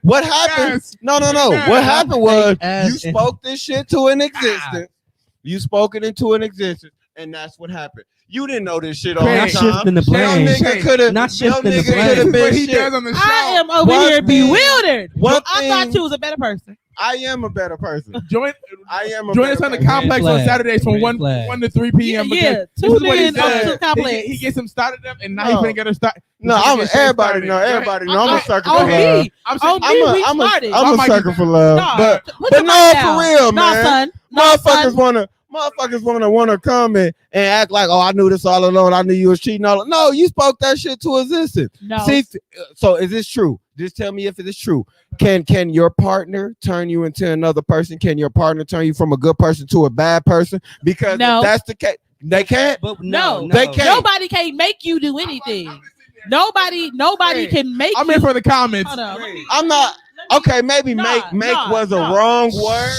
What happened? No. What happened was you spoke this shit to an existence. You spoke it into an existence, and that's what happened. You didn't know this shit all the time. Shifting the blame. Not shifting the blame. He does on the show. I am over here bewildered. I thought you was a better person. I am a better person. Join Join us on the complex on Saturdays from 1 to 3 p.m. Yeah, Tune in to the complex. He gets them started up, and now he's gonna get us started. No, everybody know. I'm a sucker for love. I'm a sucker for love. But no, for real, man. Motherfuckers wanna come and act like, oh, I knew this all along. I knew you was cheating all. No, you spoke that shit to existence. No. See, so is this true? Just tell me if it is true. Can your partner turn you into another person? Can your partner turn you from a good person to a bad person? Because if that's the case, they can't. But no, they can't. Nobody can't make you do anything. Nobody can make. I'm in for the comments. I'm not. Okay, maybe make was a wrong word.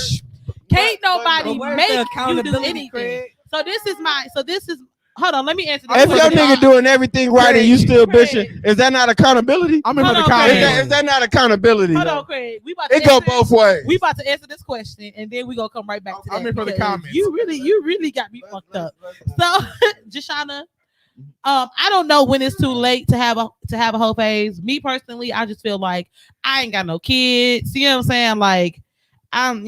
Can't nobody make you do anything. So this is. Hold on, let me answer this. If your nigga doing everything right and you still bitching, is that not accountability? I'm in for the comments. Is that not accountability? Hold on, Craig. It go both ways. We about to answer this question and then we gonna come right back to that. I'm in for the comments. You really got me fucked up. So, Jashana, I don't know when it's too late to have a whole phase. Me personally, I just feel like I ain't got no kids. See what I'm saying? Like I'm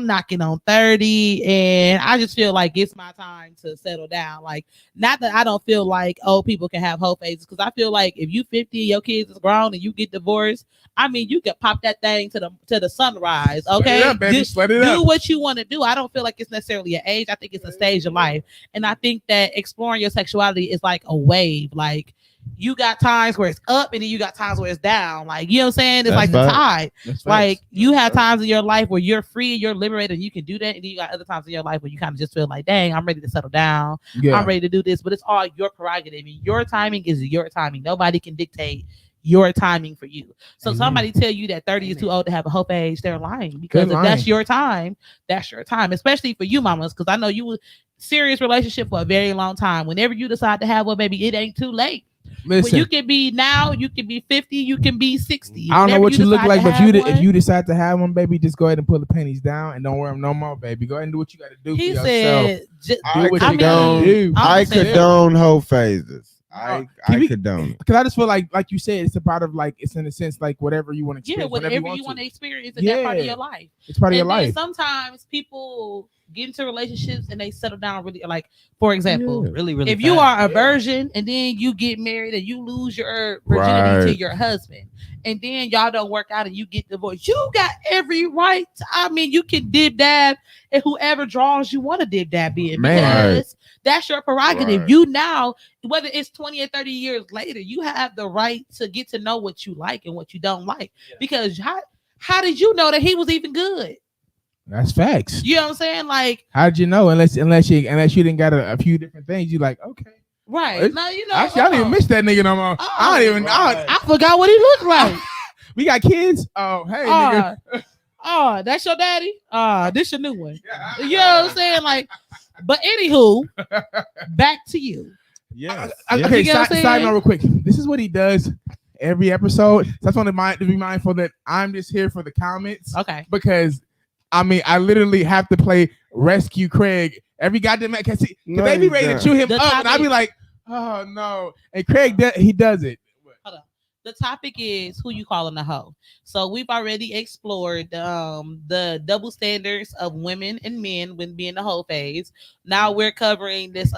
knocking on 30 and I just feel like it's my time to settle down. Like, not that I don't feel like old people can have whole phases, because I feel like if you 50, your kids is grown and you get divorced, I mean, you can pop that thing to the sunrise. Okay, do what you want to do. I don't feel like it's necessarily an age. I think it's a stage of life, and I think that exploring your sexuality is like a wave. Like, you got times where it's up and then you got times where it's down. Like, you know what I'm saying? It's like the tide. Like, you have times in your life where you're free, you're liberated, and you can do that. And then you got other times in your life where you kind of just feel like, dang, I'm ready to settle down. Yeah. I'm ready to do this. But it's all your prerogative. And your timing is your timing. Nobody can dictate your timing for you. So somebody tell you that 30 is too old to have a whole age, they're lying. Because if that's your time, that's your time. Especially for you mamas, because I know you were serious relationship for a very long time. Whenever you decide to have one, baby, it ain't too late. Listen, you can be now, you can be 50, you can be 60. I don't know what you look like, but if you decide to have one, baby, just go ahead and pull the pennies down and don't wear them no more, baby. Go ahead and do what you got to do for yourself. I condone whole phases. I condone it. Because I just feel like you said, it's a part of, like, it's in a sense like whatever you want to experience. Yeah, whatever you want to experience in that part of your life. It's part of your life. Sometimes people get into relationships and they settle down really, like, for example, really if fast. You are a virgin and then you get married and you lose your virginity to your husband, and then y'all don't work out and you get divorced, you got every right. You can dib dab and whoever draws you want to dib dab in, because that's your prerogative. You now, whether it's 20 or 30 years later, you have the right to get to know what you like and what you don't like. Because how did you know that he was even good? That's facts. You know what I'm saying? Like, how'd you know? Unless you didn't got a few different things, you like, okay, right? Now you know. Actually, I don't even miss that nigga no more. I forgot what he looked like. We got kids. Oh, hey, nigga. Oh, that's your daddy. This your new one. You know what I'm saying? Like, but anywho, back to you. Yes. Okay. Side note, real quick. This is what he does every episode. So I just want to be mindful that I'm just here for the comments. Okay. Because I literally have to play Rescue Craig every goddamn match. Because they be ready to chew him up, and I be like, oh no. And Craig, he does it. Hold on. The topic is who you calling a hoe. So we've already explored the double standards of women and men when being the hoe phase. Now we're covering this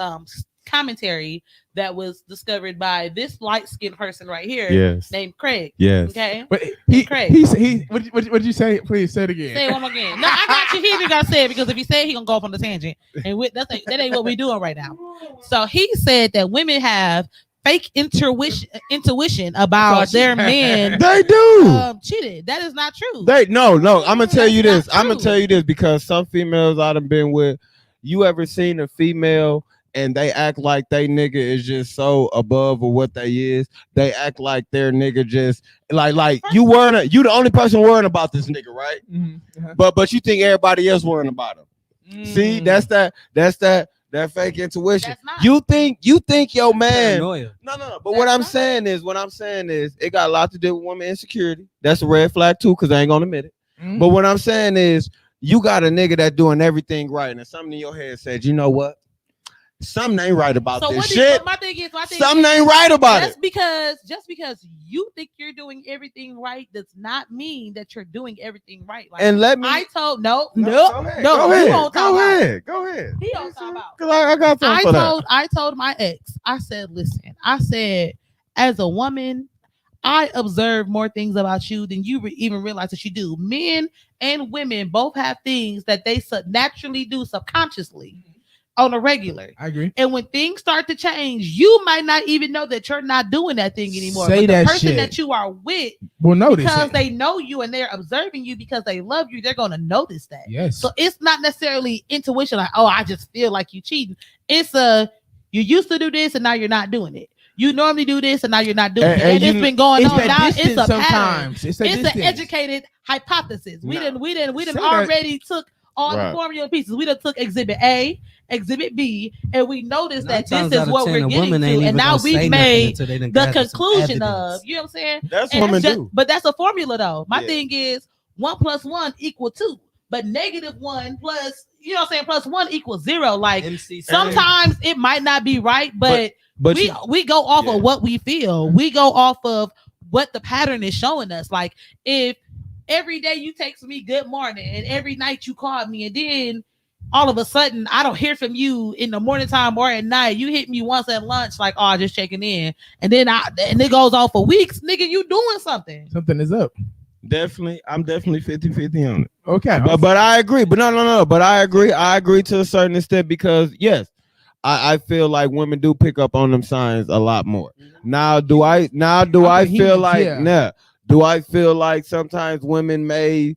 commentary that was discovered by this light-skinned person right here, named Craig. Yes. Okay. But Craig. What did you say? Please say it again. Say it one more again. No, I got you. He even got to say it, because if he said, he gonna go off on the tangent, and that ain't what we doing right now. So he said that women have fake intuition about their men. They do. Cheated. That is not true. No. I'm gonna tell you this. I'm gonna tell you this because some females I've been with. You ever seen a female and they act like they nigga is just so above or what they is? They act like their nigga just like you the only person worrying about this nigga, right? Mm-hmm. But you think everybody else worrying about him. See, that's that fake intuition. You think your man. No. But what I'm saying is it got a lot to do with woman insecurity. That's a red flag too, because I ain't gonna admit it. Mm-hmm. But what I'm saying is you got a nigga that doing everything right, and something in your head said, you know what? Something ain't right about this shit. My thing is, something ain't right about it. Just because you think you're doing everything right does not mean that you're doing everything right. Like, and let me. I told no. Go ahead. He don't talk about. Cause I got something for that. I told my ex. I said, listen. I said, as a woman, I observe more things about you than you even realize that you do. Men and women both have things that they naturally do subconsciously on a regular. I agree. And when things start to change, you might not even know that you're not doing that thing anymore. But the person that you are with will notice because they know you and they're observing you because they love you. They're going to notice that. Yes. So it's not necessarily intuition like, oh, I just feel like you cheating. It's you used to do this and now you're not doing it. You normally do this, and now you're not doing it. And it's been going on. Now it's a pattern. It's an educated hypothesis. We didn't already took all the formula pieces. We done took exhibit A, exhibit B, and we noticed that this is what we're getting to. And now we've made the conclusion of, you know what I'm saying? That's what women do. But that's a formula though. My thing is 1 + 1 = 2. But -1 plus, you know what I'm saying, plus 1 = 0. Like sometimes it might not be right, but we go off of what we feel. We go off of what the pattern is showing us. Like if every day you text me good morning and every night you call me, and then all of a sudden I don't hear from you in the morning time or at night. You hit me once at lunch, like, oh, just checking in, and it goes on for weeks. Nigga, you doing something? Something is up. Definitely, I'm definitely 50-50 on it. Okay, but I agree. But no. But I agree to a certain extent because yes, I feel like women do pick up on them signs a lot more. Now, do I feel like sometimes women may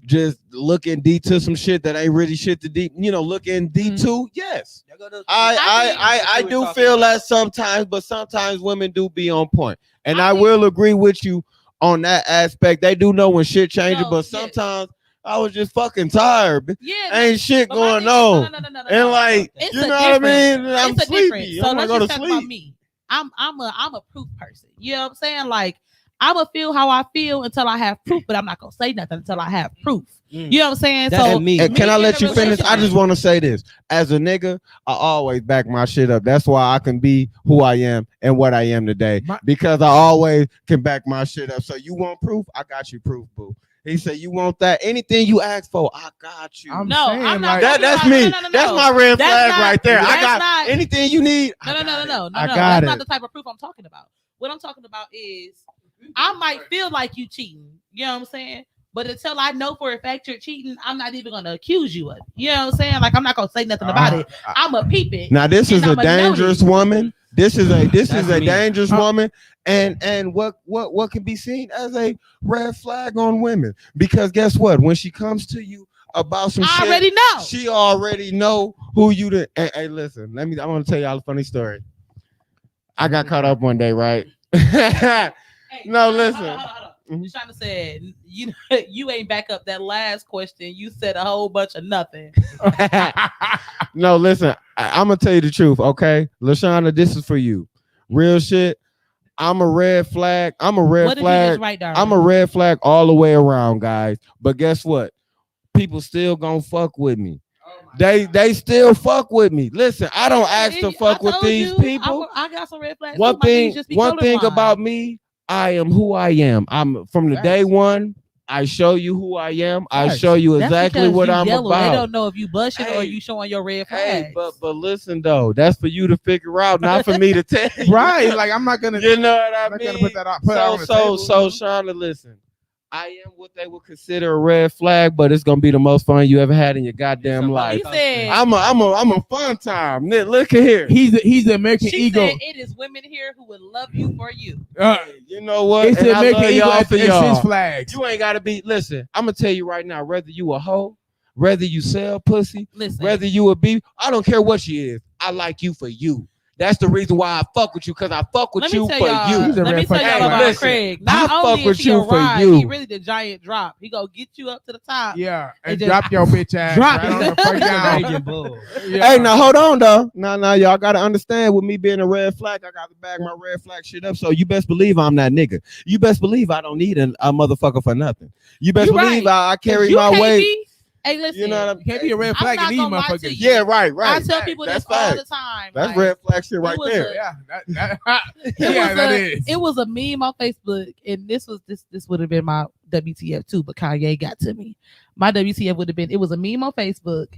just look in deep to some shit that ain't really shit to deep, look in deep to? Yes. I do feel that sometimes, but sometimes women do be on point. And I will agree with you on that aspect. They do know when shit changes, but sometimes I was just fucking tired. Yeah, ain't shit going on. No. And like, you know what I mean? I'm sleepy. So let's just talk about me. I'm a proof person. You know what I'm saying? Like, I'm gonna feel how I feel until I have proof, but I'm not gonna say nothing until I have proof. You know what I'm saying? That's so me. Can I let you finish? I just want to say this. As a nigga, I always back my shit up. That's why I can be who I am and what I am today. Because I always can back my shit up. So you want proof? I got you proof, boo. He said, you want that? Anything you ask for, I got you. I'm not. That's me. No. That's my red flag right there. I got anything you need. No. That's not the type of proof I'm talking about. What I'm talking about is I might feel like you cheating. You know what I'm saying? But until I know for a fact you're cheating, I'm not even going to accuse you of it. You know what I'm saying? Like, I'm not going to say nothing about it. I'm a peep it. Now, this is a dangerous woman. This is a dangerous woman. And what can be seen as a red flag on women? Because guess what? When she comes to you about some shit, already know. She already know who you the. Hey, listen, I want to tell y'all a funny story. I got caught up one day, right? No, listen. Hold on. You're trying to say you ain't back up that last question. You said a whole bunch of nothing. No, listen. I'm gonna tell you the truth, okay? LaShawna, this is for you. Real shit. I'm a red flag. I'm a red flag all the way around, guys. But guess what? People still gonna fuck with me. They still fuck with me. Listen, I don't ask to fuck with these people. I got some red flags. One thing about me, I am who I am. I'm from the day one. I show you who I am. I show you exactly what I'm about. They don't know if you blushing or you showing your red flags. Hey, but listen though, that's for you to figure out, not for me to tell you. Right? Like I'm not gonna. You know what I mean? Gonna put that out. So, Shauna, listen. I am what they would consider a red flag, but it's gonna be the most fun you ever had in your goddamn life. I'm a fun time. Look at here. He's the American Eagle. Said it is women here who would love you for you. You know what? It's the American Eagle for y'all. Flags. You ain't gotta be. Listen, I'm gonna tell you right now. Whether you a hoe, whether you sell pussy, whether you a beef, I don't care what she is. I like you for you. That's the reason why I fuck with you, because I fuck with you for you. Let me tell y'all about Craig. Not only is he a ride, he really the giant drop. He gonna get you up to the top. Yeah, and drop your bitch ass. Drop it. Hey, now hold on though. Now y'all gotta understand, with me being a red flag, I gotta bag my red flag shit up. So you best believe I'm that nigga. You best believe I don't need a motherfucker for nothing. You best believe I carry my weight. Hey, listen, you know what I mean? Can't be a red flag in these motherfuckers. Yeah, right. I tell people this all the time. That's red flag shit right there. It was a meme on Facebook, and this would have been my WTF too, but Kanye got to me. My WTF would have been, it was a meme on Facebook,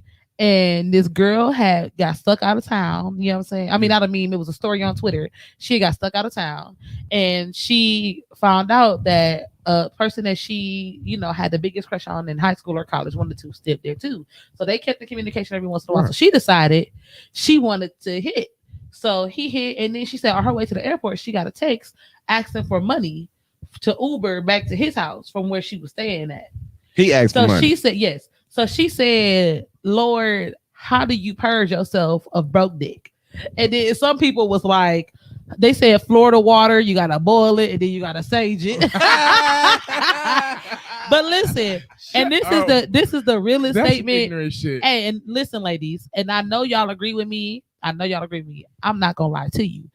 and this girl got stuck out of town. You know what I'm saying? I mean, not a meme, it was a story on Twitter. She got stuck out of town, and she found out that a person that she, had the biggest crush on in high school or college, one of the two, stepped there too. So they kept the communication every once in a while. So she decided she wanted to hit. So he hit, and then she said on her way to the airport, she got a text asking for money to Uber back to his house from where she was staying at. He asked for money. She said yes. So she said, Lord, how do you purge yourself of broke dick? And then some people was like, They said Florida water, you gotta boil it and then you gotta sage it. But listen, and this is the realest statement. Hey, and listen, ladies, and I know y'all agree with me. I'm not gonna lie to you.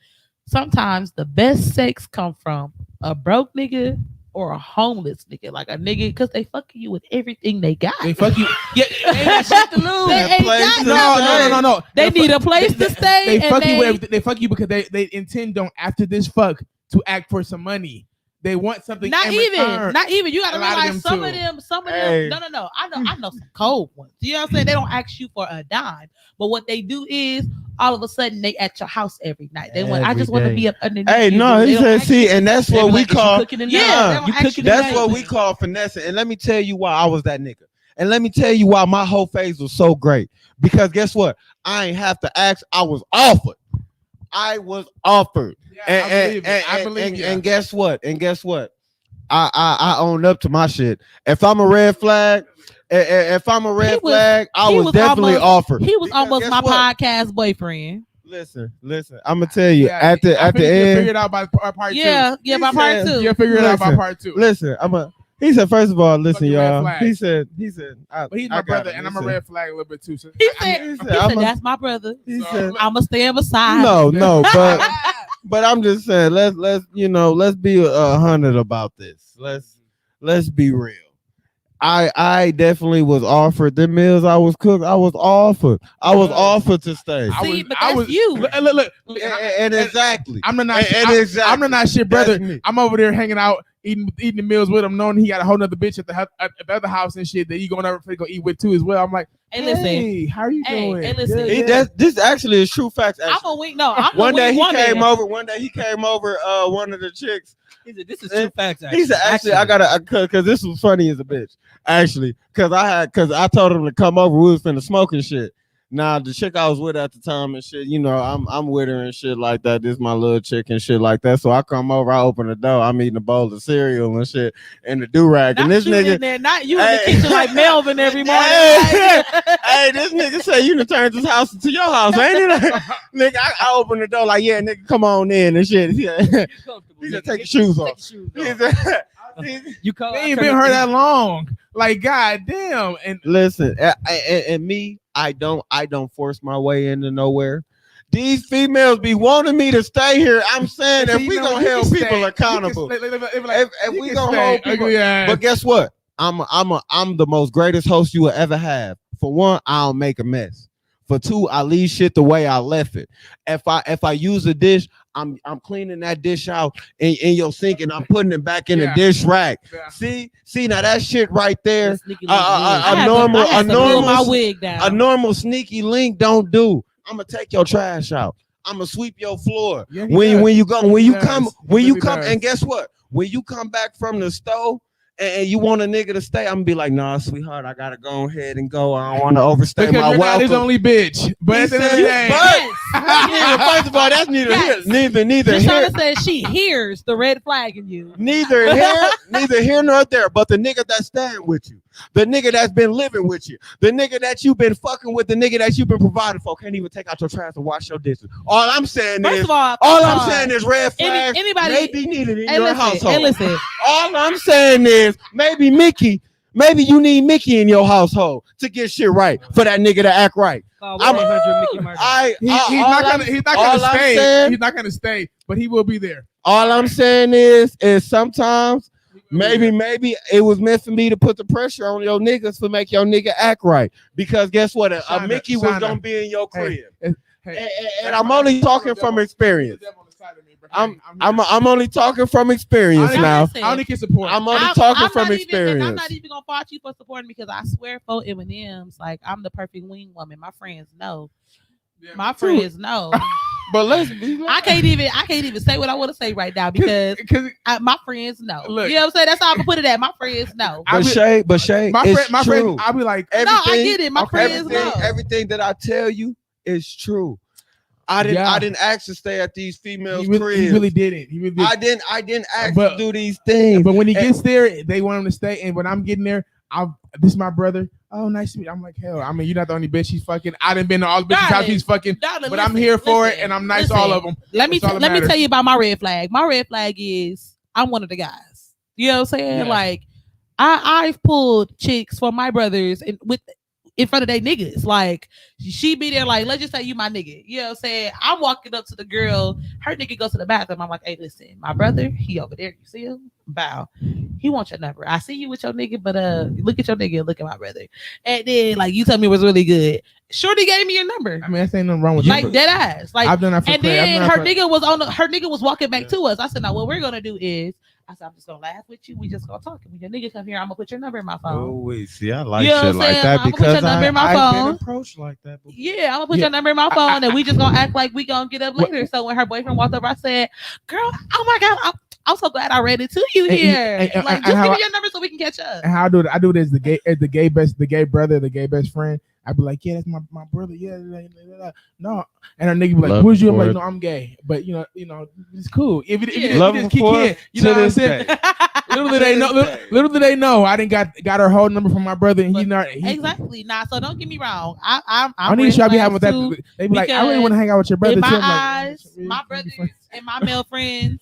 Sometimes the best sex come from a broke nigga or a homeless nigga, like a nigga, because they fucking you with everything they got. They fuck you. Yeah, they ain't shit to lose. They ain't got no. They need a place to stay. They fuck you with everything. They fuck you because they intend on after this fuck to act for some money. They want something. Not even. You gotta realize some of them. Hey. No. I know some cold ones. You know what I'm saying? They don't ask you for a dime, but what they do is all of a sudden they at your house every night. They want. I just want to be up underneath. Hey, no, he said, see, and that's what we call. That's what we call finessing. And let me tell you why I was that nigga. And let me tell you why my whole phase was so great. Because guess what? I ain't have to ask. I was offered. Yeah, I believe it. And guess what? I owned up to my shit. If I'm a red flag, I was definitely offered. He was almost my podcast boyfriend. Listen. I'm gonna tell you at the end. Figure it out by part 2. Yeah, by part 2. You'll figure it out by part 2. Listen, he said, first of all, listen, y'all. He said, but he's my brother, and I'm a red flag a little bit too. So he said, that's my brother. He said, I'm gonna stand beside. No, but I'm just saying, let's be 100 about this. Let's be real. I definitely was offered the meals I was cooked. I was offered to stay. See, but that's you. Look, and exactly. I'm the not shit brother. I'm over there hanging out, eating the meals with him, knowing he got a whole nother bitch at the other house and shit that he going over to go eat with too as well. I'm like, hey, how are you doing? Hey, listen. This actually is true facts. Actually. I'm a weak. No, I'm one a day weak One day he came over. One of the chicks. He said, "This is true facts." Actually. He said, "Actually, I gotta, cause this was funny as a bitch. Actually, cause I told him to come over. We was finna smoke and shit. Nah, the chick I was with at the time and shit, I'm with her and shit like that. This is my little chick and shit like that. So I come over, I open the door, I'm eating a bowl of cereal and shit, and the do-rag. And this nigga in there, not you in the kitchen like Melvin every morning. Hey, this nigga say you done turned this house into your house, ain't it? Nigga, I open the door like, yeah, nigga, come on in and shit. He said, take your shoes off. You ain't been her that long. Like, goddamn. And listen, and me, I don't force my way into nowhere. These females be wanting me to stay here. I'm saying if we gonna hold people accountable, if we gonna hold people, but guess what? I'm the most greatest host you will ever have. For one, I don't make a mess. For two, I leave shit the way I left it. If I use a dish, I'm cleaning that dish out in your sink and I'm putting it back in the dish rack. Yeah. See now that shit right there. A normal sneaky link don't do. I'm gonna take your trash out. I'm gonna sweep your floor. Yeah, when you come, and guess what? When you come back from the stove and you want a nigga to stay, I'm gonna be like, nah, sweetheart, I gotta go ahead and go. I don't want to overstay my welcome. Not his only bitch, but at the end of the day, first of all, that's neither here. Shauna says she hears the red flag in you. Neither here nor there. But the nigga that's staying with you, the nigga that's been living with you, the nigga that you've been fucking with, the nigga that you've been providing for, can't even take out your trash and wash your dishes. All I'm saying is red flags may be needed in your household. Hey, listen. All I'm saying is maybe you need Mickey in your household to get shit right for that nigga to act right. He's not gonna stay, but he will be there. All I'm saying is sometimes maybe it was meant for me to put the pressure on your niggas to make your nigga act right. Because guess what? A Mickey was gonna be in your crib. And I'm only talking from experience. I'm only talking from experience now. I only can support. I'm only talking from experience. I'm not even gonna fault you for supporting me because I swear for M&M's, like I'm the perfect wing woman. My friends know. My friends know. But let's be I can't even say what I want to say right now because my friends know. Look, you know what I'm saying? That's how I'm gonna put it at. My friends know. But Shay, my friend, I'll be like, no, I get it. My friends know. Everything that I tell you is true. I didn't ask to stay at these females' cribs. He really didn't. I didn't ask to do these things. But when he gets there, they want him to stay. And when I'm getting there, this is my brother. Oh, nice to meet you. I'm like, hell, I mean, you're not the only bitch he's fucking. I done been to all the bitches' house he's fucking, but I'm here for it, and I'm nice to all of them. Let me tell you about my red flag. My red flag is I'm one of the guys. You know what I'm saying? Yeah. Like, I've pulled chicks for my brothers and in front of they niggas. Like, she be there like, let's just say you my nigga. You know what I'm saying? I'm walking up to the girl, her nigga goes to the bathroom. I'm like, hey, listen, my brother, he over there. You see him? Bow. He wants your number. I see you with your nigga, but look at your nigga and look at my brother. And then like you tell me it was really good. Shorty gave me your number. I mean, that's ain't nothing wrong with like dead ass. Like I've done that for and then her nigga was walking back to us. I said, now what we're gonna do is I said, I'm just gonna laugh with you. We just gonna talk. When your nigga come here, I'm gonna put your number in my phone. Oh wait, see, I like shit like that because I've been approached like that before. Yeah, I'm gonna put your number in my phone, and we just gonna act like we gonna get up later. So when her boyfriend walked over, I said, "Girl, oh my god, I'm so glad I read it to you here. Like, just give me your number so we can catch up." And how I do it? I do it as the gay brother, the gay best friend. I'd be like, yeah, that's my brother. Yeah, no. And her nigga be like, who's you? I'm like, no, I'm gay. But you know, it's cool. If you just kick in, you know what I'm saying? Little do they know, I didn't got her whole number from my brother, and exactly. Nah, so don't get me wrong. I'm I need to be having with that. They be like, I really want to hang out with your brother. In my too. eyes, my brothers and my male friends,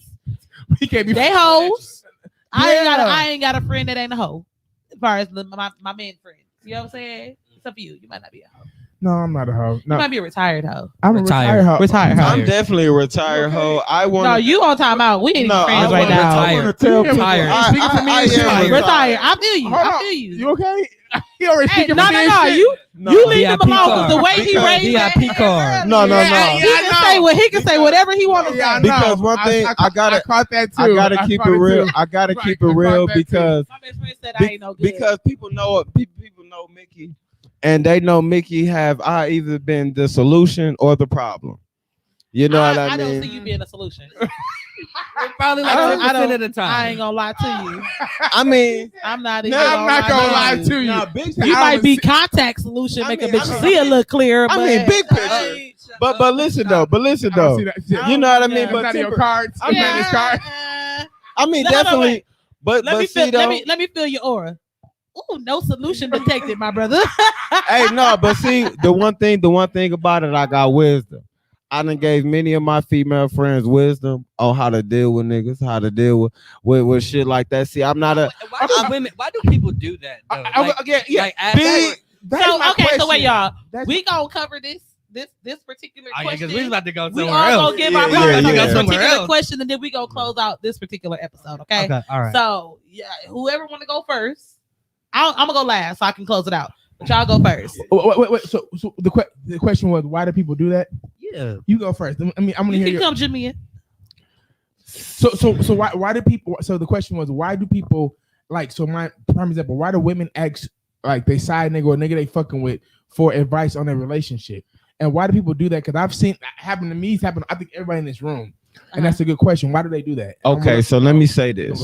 we can't be they hoes. I ain't got a friend that ain't a hoe. As far as my men friends, you know what I'm saying? It's up to you. You might not be a hoe. No, I'm not a hoe. No. You might be a retired hoe. I'm a retired hoe. I'm definitely a retired hoe. I want. No, you on time out. We ain't even friends right now. I want to tell people. Speaking for me, retired. I feel you. I feel you. You okay? He already speaking for me. No. You leave him alone. The way he raised that VIP card. No. He can say whatever he wants to say. Because one thing I caught that too. I gotta keep it real. I gotta keep it real because my best friend said I ain't no good. Because people know Mickey. And they know Mickey have either been the solution or the problem. You know what I mean? I don't see you being a solution. Probably like 100% of the time. I ain't gonna lie to you. I mean, I'm not gonna lie to you. You might be contact solution, make a bitch see a little clearer. I mean, big picture. But listen though. You know what I mean? But your cards. I'm not his cards. I mean, definitely. But let me feel your aura. Ooh, no solution detected, my brother. Hey, no, but see, the one thing about it, I got wisdom. I done gave many of my female friends wisdom on how to deal with niggas, how to deal with shit like that. See, I'm not a. Why do people do that? So wait, y'all. We gonna cover this particular question. Because we about to go somewhere else. We all gonna give our this particular question, and then we gonna close out this particular episode. Okay. All right. So yeah, whoever want to go first. I'm gonna go last so I can close it out. But y'all go first. Wait. So the question was, why do people do that? Yeah, you go first. I mean, I'm gonna hear you. Come, Jimmy. So why do people? So the question was, why do people like? So my prime example, why do women ask like they side nigga or nigga they fucking with for advice on their relationship? And why do people do that? Because I've seen that happen to me. It's happened. I think everybody in this room. And that's a good question. Why do they do that? Okay, so let me say this.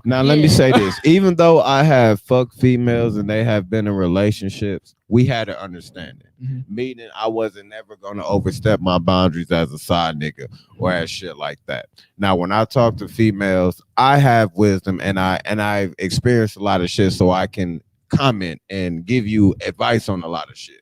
Now, let me say this. Even though I have fucked females and they have been in relationships, we had an understanding. Mm-hmm. Meaning I wasn't never going to overstep my boundaries as a side nigga or as shit like that. Now, when I talk to females, I have wisdom and I've experienced a lot of shit so I can comment and give you advice on a lot of shit.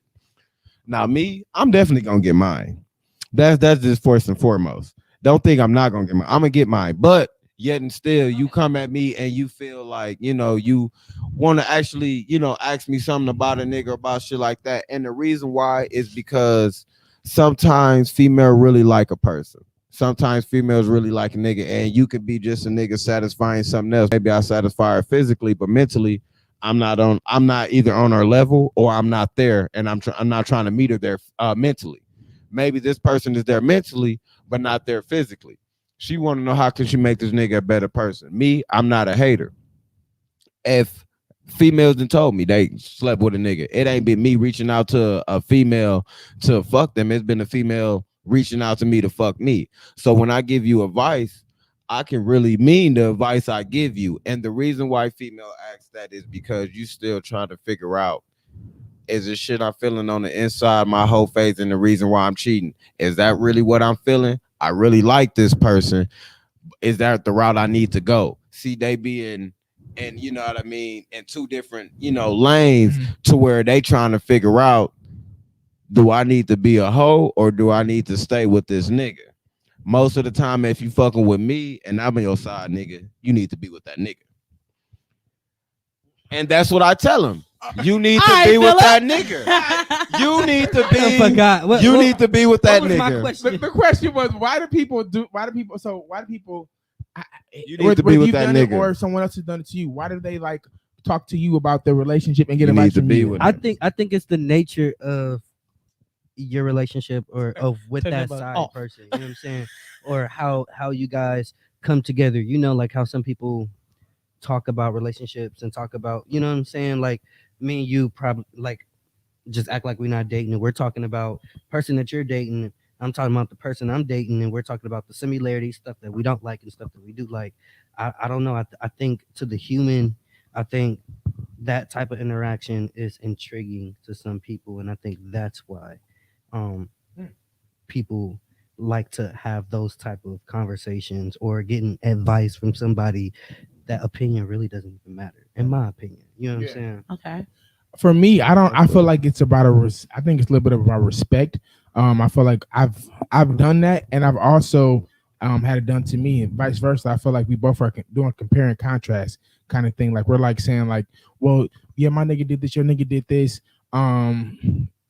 Now, me, I'm definitely going to get mine. That's just first and foremost. Don't think I'm not gonna get mine. I'm gonna get mine, but yet and still, you come at me and you feel like you want to actually ask me something about a nigga about shit like that. And the reason why is because sometimes female really like a person. Sometimes females really like a nigga, and you could be just a nigga satisfying something else. Maybe I satisfy her physically, but mentally, I'm not either on her level or I'm not there, and I'm not trying to meet her there mentally. Maybe this person is there mentally, but not there physically. She want to know how can she make this nigga a better person. Me, I'm not a hater. If females done told me they slept with a nigga, it ain't been me reaching out to a female to fuck them. It's been a female reaching out to me to fuck me. So when I give you advice, I can really mean the advice I give you. And the reason why female asks that is because you still trying to figure out, is this shit I'm feeling on the inside my whole face and the reason why I'm cheating? Is that really what I'm feeling? I really like this person. Is that the route I need to go? See, they be in and you know what I mean, in two different, lanes to where they trying to figure out, do I need to be a hoe or do I need to stay with this nigga? Most of the time, if you fucking with me and I'm on your side, nigga, you need to be with that nigga. And that's what I tell him. You need to be with that nigga. You need to be. You need to be with that nigga. The question was, why do people? You need to be with that nigga, or someone else has done it to you. Why do they like talk to you about their relationship and get advice from you? I think it's the nature of your relationship or with that side person. You know what I'm saying? Or how you guys come together. You know, like how some people talk about relationships and talk about, you know what I'm saying? Like me and you probably like just act like we're not dating, and we're talking about person that you're dating. I'm talking about the person I'm dating, and we're talking about the similarities, stuff that we don't like and stuff that we do like. I don't know. I think to the human, I think that type of interaction is intriguing to some people, and I think that's why people like to have those type of conversations or getting advice from somebody. That opinion really doesn't even matter, in my opinion. You know what I'm saying? Okay. For me, I feel like it's about I think it's a little bit about respect. I feel like I've done that, and I've also had it done to me, and vice versa. I feel like we both are doing compare and contrast kind of thing. Like we're like saying like, well, yeah, my nigga did this, your nigga did this.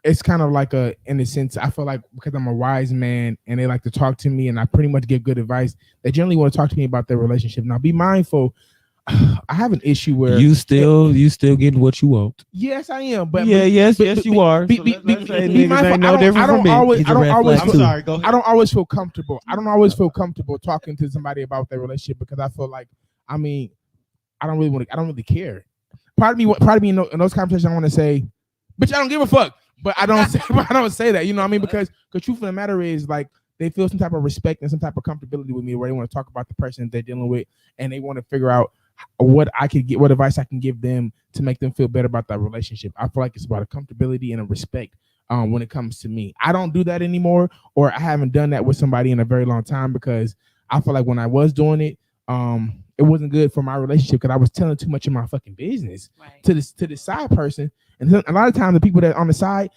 It's kind of like in a sense, I feel like because I'm a wise man and they like to talk to me and I pretty much give good advice, they generally want to talk to me about their relationship. Now be mindful, I have an issue where you still getting what you want. Yes, I am. But yes, you are. Be mindful. I don't always feel comfortable. I don't always feel comfortable talking to somebody about their relationship because I feel like, I don't really care. Part of me in those conversations I want to say, bitch, I don't give a fuck. But I don't say that, you know what I mean? Because the truth of the matter is, like, they feel some type of respect and some type of comfortability with me where they want to talk about the person they're dealing with and they want to figure out what advice I can give them to make them feel better about that relationship. I feel like it's about a comfortability and a respect when it comes to me. I don't do that anymore, or I haven't done that with somebody in a very long time because I feel like when I was doing it, it wasn't good for my relationship because I was telling too much of my fucking business to the side person. And a lot of times the people that are on the side,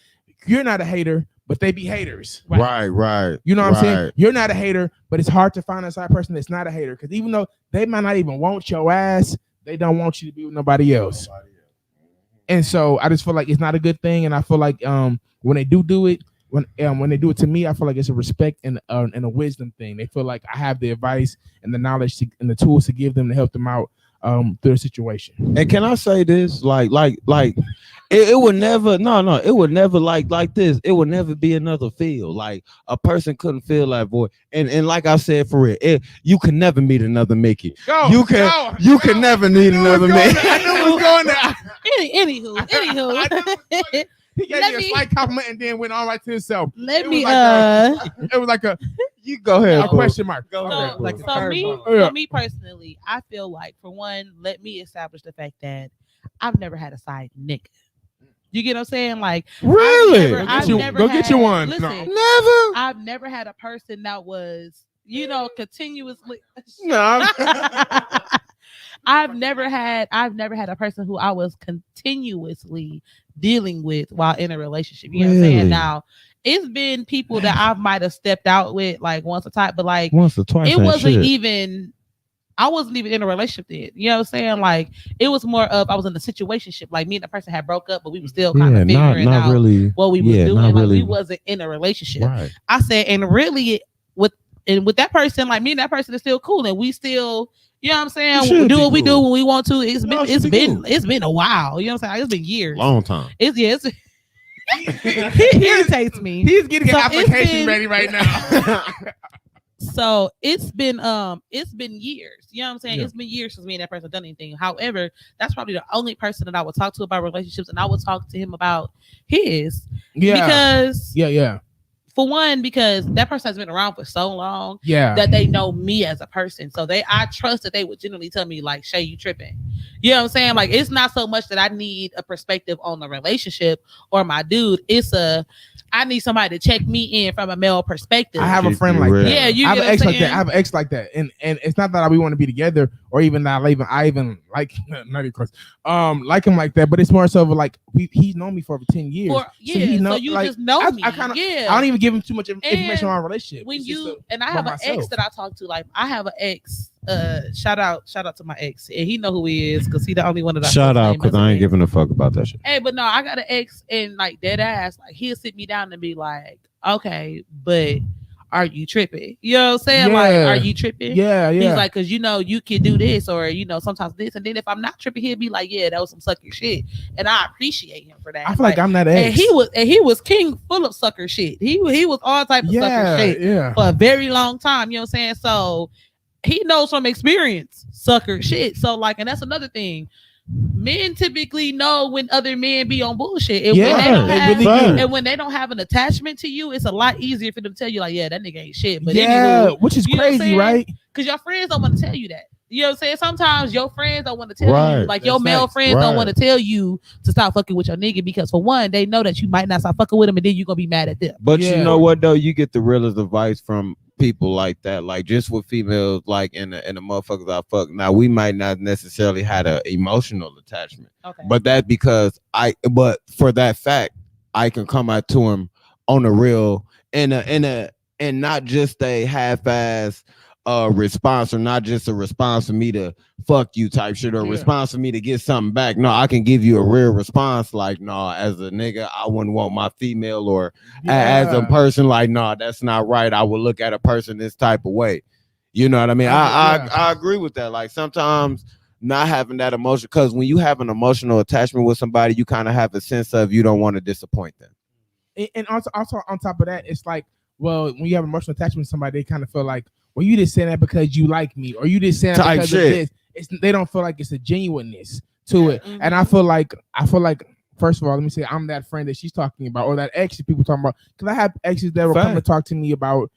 you're not a hater, but they be haters. Right. You know what I'm saying? You're not a hater, but it's hard to find a side person that's not a hater because even though they might not even want your ass, they don't want you to be with nobody else. And so I just feel like it's not a good thing. And I feel like when they do it, when they do it to me, I feel like it's a respect and a wisdom thing. They feel like I have the advice and the knowledge and the tools to give them to help them out through the situation. And can I say this? Like it would never it would never like this. It would never be another feel. Like a person couldn't feel that void. And like I said, for real, you can never meet another Mickey. You can never meet another Mickey. I knew it was going there. Anywho. He gave me a slight compliment and then went all right to himself. It was like a you go ahead. A question mark. For me personally, I feel like for one, let me establish the fact that I've never had a side nigga. You get what I'm saying? Like really? Go get you one. Listen, never. I've never had a person that was, continuously. No. I've never had a person who I was continuously dealing with while in a relationship. You know what I'm saying? Now, it's been people that I might have stepped out with like once or twice, but like once or twice. It wasn't even. I wasn't even in a relationship then. You know what I'm saying? Like it was more of I was in a situationship. Like me and the person had broke up, but we were still kind of figuring out really, what we was doing. Like we wasn't in a relationship. Right. I said, and really with that person, like me and that person is still cool, and we still. You know what I'm saying? Do what we do when we want to. It's been a while. You know what I'm saying? It's been years. Long time. He irritates me. He's getting an application ready right now. So it's been years. You know what I'm saying? Yeah. It's been years since me and that person done anything. However, that's probably the only person that I would talk to about relationships, and I would talk to him about his. Yeah. Because for one, because that person has been around for so long that they know me as a person. So I trust that they would generally tell me like, Shay, you tripping. You know what I'm saying? Like, it's not so much that I need a perspective on the relationship or my dude. I need somebody to check me in from a male perspective. I have a friend like that. Yeah, I have an ex like that. And it's not that we want to be together or even not even I even like not of course like him like that. But it's more so of like he's known me for over 10 years. So you like, just know me. I don't even give him too much information on our relationship. When I have an ex that I talk to, like I have an ex. Shout out to my ex, and he know who he is because he the only one that I shout out because I ain't giving a fuck about that shit. Hey, but no, I got an ex, and like dead ass, like he'll sit me down and be like, okay, but are you tripping? You know what I'm saying? Yeah. Like, are you tripping? Yeah. He's like, because you can do this, or sometimes this, and then if I'm not tripping, he'll be like, yeah, that was some sucker shit, and I appreciate him for that. I feel like I'm that ex. And he was king full of sucker shit. He was all type of sucker shit for a very long time. You know what I'm saying? So he knows from experience sucker shit. So like, and that's another thing. Men typically know when other men be on bullshit, and when they don't have an attachment to you, it's a lot easier for them to tell you like, yeah, that nigga ain't shit. But anywho, which is crazy, right? Because your friends don't want to tell you that. You know what I'm saying? Sometimes your friends don't want to tell you, like your male friends don't want to tell you to stop fucking with your nigga because for one, they know that you might not stop fucking with them, and then you're gonna be mad at them. But you know what though? You get the realest advice from people like that, like just with females, like in the motherfuckers I fuck. Now we might not necessarily had an emotional attachment, but that's because but for that fact, I can come out to him on a real and not just a half-ass response, or not just a response for me to fuck you type shit, or a response for me to get something back. No, I can give you a real response like, no, as a nigga, I wouldn't want my female, or as a person, like, no, that's not right. I would look at a person this type of way. You know what I mean? I agree with that. Like sometimes not having that emotion, because when you have an emotional attachment with somebody, you kind of have a sense of you don't want to disappoint them. And also on top of that, it's like, well, when you have emotional attachment with somebody, they kind of feel like, well, you just saying that because you like me, or you just saying that because of this. They don't feel like it's a genuineness to it. Mm-hmm. And I feel like, first of all, let me say I'm that friend that she's talking about, or that ex that people talking about. Because I have exes that will come to talk to me about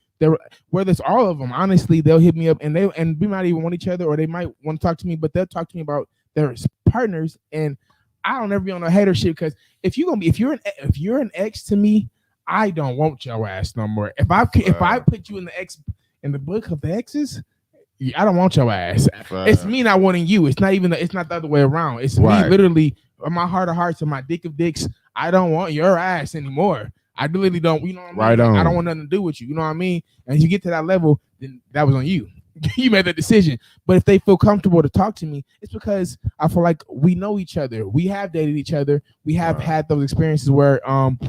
whether it's all of them. Honestly, they'll hit me up and we might even want each other, or they might want to talk to me, but they'll talk to me about their partners. And I don't ever be on a hater shit, because if you're an ex to me, I don't want your ass no more. If I put you in the book of the exes, I don't want your ass. It's me not wanting you. It's not the other way around. It's me literally, my heart of hearts and my dick of dicks. I don't want your ass anymore. I literally don't. You know what I mean? I don't want nothing to do with you. You know what I mean? And if you get to that level, then that was on you. You made that decision. But if they feel comfortable to talk to me, it's because I feel like we know each other. We have dated each other. We have had those experiences where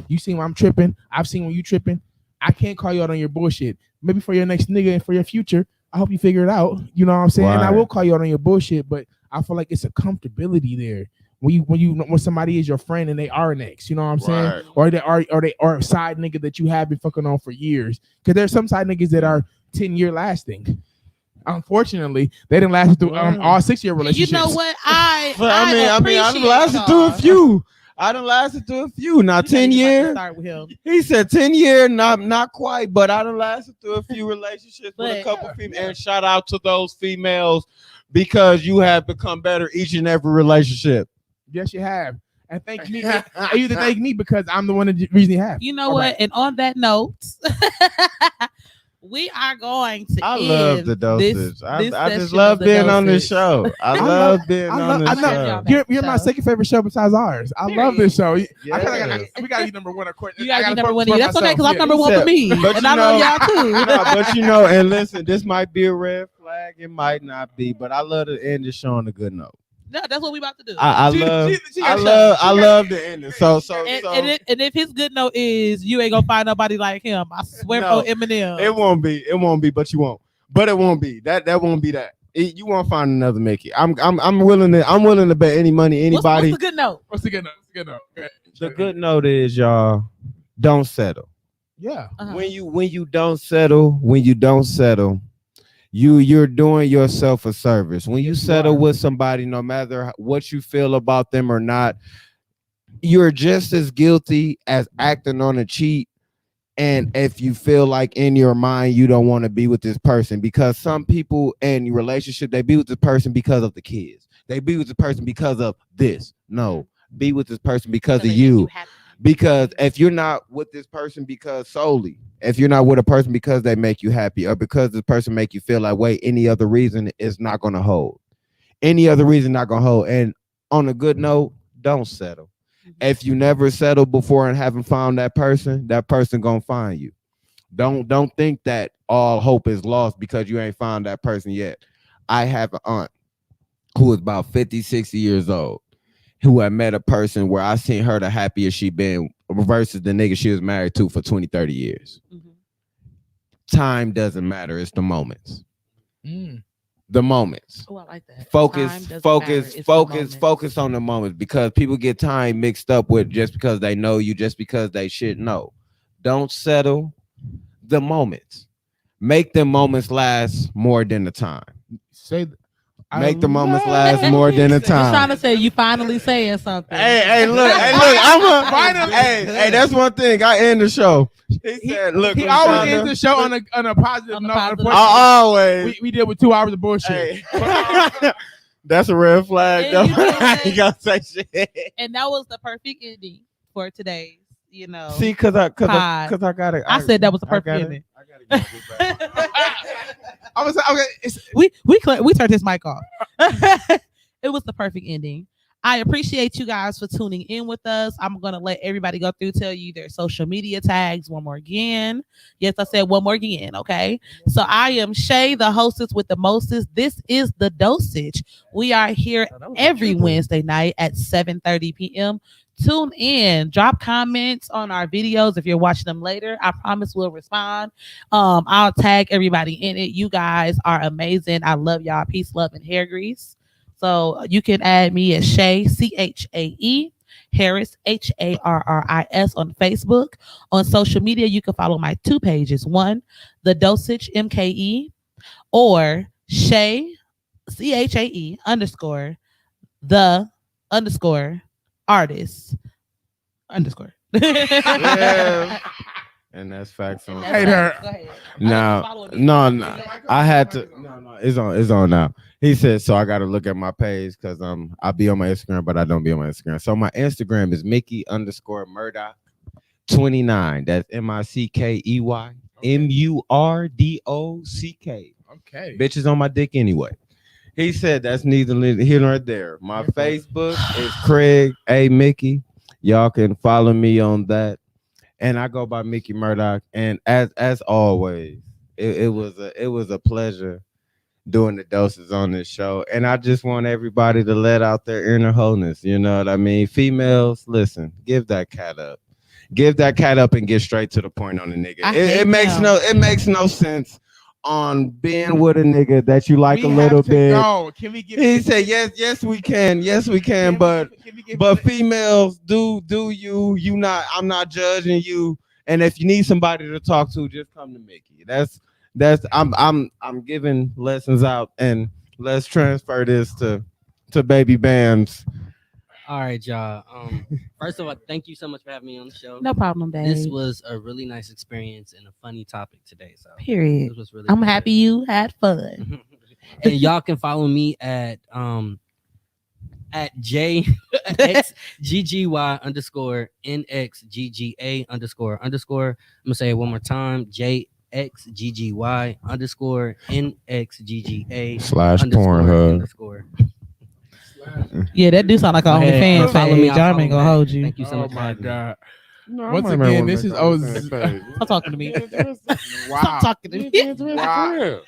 you seen when I'm tripping. I've seen when you tripping. I can't call you out on your bullshit. Maybe for your next nigga and for your future, I hope you figure it out. You know what I'm saying? And I will call you out on your bullshit, but I feel like it's a comfortability there. When somebody is your friend and they are an ex, you know what I'm saying? Or they are a side nigga that you have been fucking on for years. Because there's some side niggas that are 10-year lasting. Unfortunately, they didn't last through all 6-year relationships. You know what? I done lasted through a few. Now 10 years. Start with him. He said 10 years, not quite, but I done lasted through a few relationships with a couple females. And shout out to those females, because you have become better each and every relationship. Yes, you have. And thank me. You to thank me, because I'm the one that reason you have. You know what? Right. And on that note, we are going to. I love the dosage. I just love being on this show. I love being on this show. You're my second favorite show besides ours. I love this show. We gotta be number one. You gotta be number one. That's okay, because I'm number one for me, and I love y'all too. But and listen, this might be a red flag. It might not be, but I love to end the show on a good note. No, that's what we about to do. I love the ending. So and if his good note is you ain't gonna find nobody like him, I swear for Eminem. It won't be, but you won't. But it won't be. That won't be that. You won't find another Mickey. I'm willing to bet any money, anybody. What's the good note? What's the good note? The good note is, y'all, don't settle. Yeah. Uh-huh. When you don't settle, you're doing yourself a service. When you settle with somebody, no matter what you feel about them or not, you're just as guilty as acting on a cheat. And if you feel like in your mind you don't want to be with this person, because some people in your relationship, they be with this person because of the kids. They be with this person because of this. No, be with this person because of you. Because if you're not with this person if you're not with a person because they make you happy, or because this person make you feel like, wait, any other reason is not going to hold. Any other reason not gonna hold. And on a good note, don't settle. If you never settled before and haven't found that person gonna find you. Don't think that all hope is lost because you ain't found that person yet. I have an aunt who is about 50, 60 years old, who had met a person where I seen her the happiest she been versus the nigga she was married to for 20, 30 years. Mm-hmm. Time doesn't matter. It's the moments. The moments. Oh, I like that. Focus on the moments, because people get time mixed up with just because they know you, just because they should know. Don't settle. The moments. Make the moments last more than the time. Make the moments last more than the time. I'm trying to say you finally saying something. Hey, look, I'm finally. Hey, that's one thing. I end the show. He said, "Look, he always ends the show on a positive note. Always. We deal with 2 hours of bullshit. Hey. That's a red flag. Though. You gotta say shit. And that was the perfect ending for today's. See, cause I got it. I said that was the perfect ending. I gotta get it back. I was like, okay. We turned his mic off. It was the perfect ending. I appreciate you guys for tuning in with us. I'm gonna let everybody go through, tell you their social media tags one more again. Yes, I said one more again. Okay. So I am Shay, the hostess with the mostest. This is the Dosage. We are here every Wednesday night at 7:30 p.m. Tune in, drop comments on our videos if you're watching them later. I promise we'll respond. I'll tag everybody in it. You guys are amazing. I love y'all. Peace, love, and hair grease. So you can add me at Shay, CHAE, Harris, HARRIS on Facebook. On social media, you can follow my 2 pages. One, the Dosage MKE, or Shay, CHAE _ the _ artist _ Yeah. And that's facts on. Hate her. No. I had to. No. It's on now. He said, so I got to look at my page because I be on my Instagram, but I don't be on my Instagram. So my Instagram is Mickey _ Murdoch 29. That's MICKEY MURDOCK. Okay. Bitches on my dick anyway. He said that's neither here nor there. My Facebook is Craig A. Mickey. Y'all can follow me on that. And I go by Mickey Murdoch. And as always, it was a pleasure doing the doses on this show. And I just want everybody to let out their inner wholeness. You know what I mean? Females, listen, give that cat up. Give that cat up and get straight to the point on the nigga. It makes no sense on being with a nigga that you like a little bit. Can we get he said yes we can. But females, do you not, I'm not judging you. And if you need somebody to talk to, just come to Mickey. That's I'm giving lessons out, and let's transfer this to Baby Bams. All right, y'all. First of all, thank you so much for having me on the show. No problem, babe. This was a really nice experience and a funny topic today. So period. This was really I'm good. happy you had fun. And y'all can follow me at JXGGY _ NXGGA _ I'm gonna say it one more time. JXGGY _ NXGGA / Pornhub. Yeah, that do sound like an OnlyFans. Follow me. John ain't gonna hold you. Thank you so much. Oh my God. No, once again, this is Stop talking to me. Wow. Stop talking to me. Wow.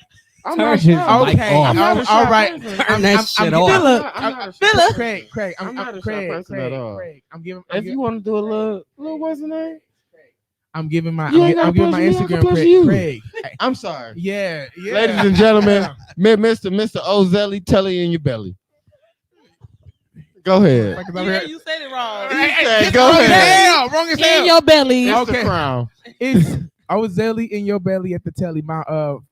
I'm not Okay. I'm not a All shy right. person. Turn that shit off. Craig. I'm not a shy person at all. Craig. If you want to do a little what's the name? I'm giving my Instagram Craig. I'm sorry. Yeah. Ladies and gentlemen, Mr. Ozelli, Telly in your belly. Go ahead. Yeah, you said it wrong. He said, go ahead. Wrong as hell. In your belly. It's the crown. It's Ozelli in your belly at the telly. My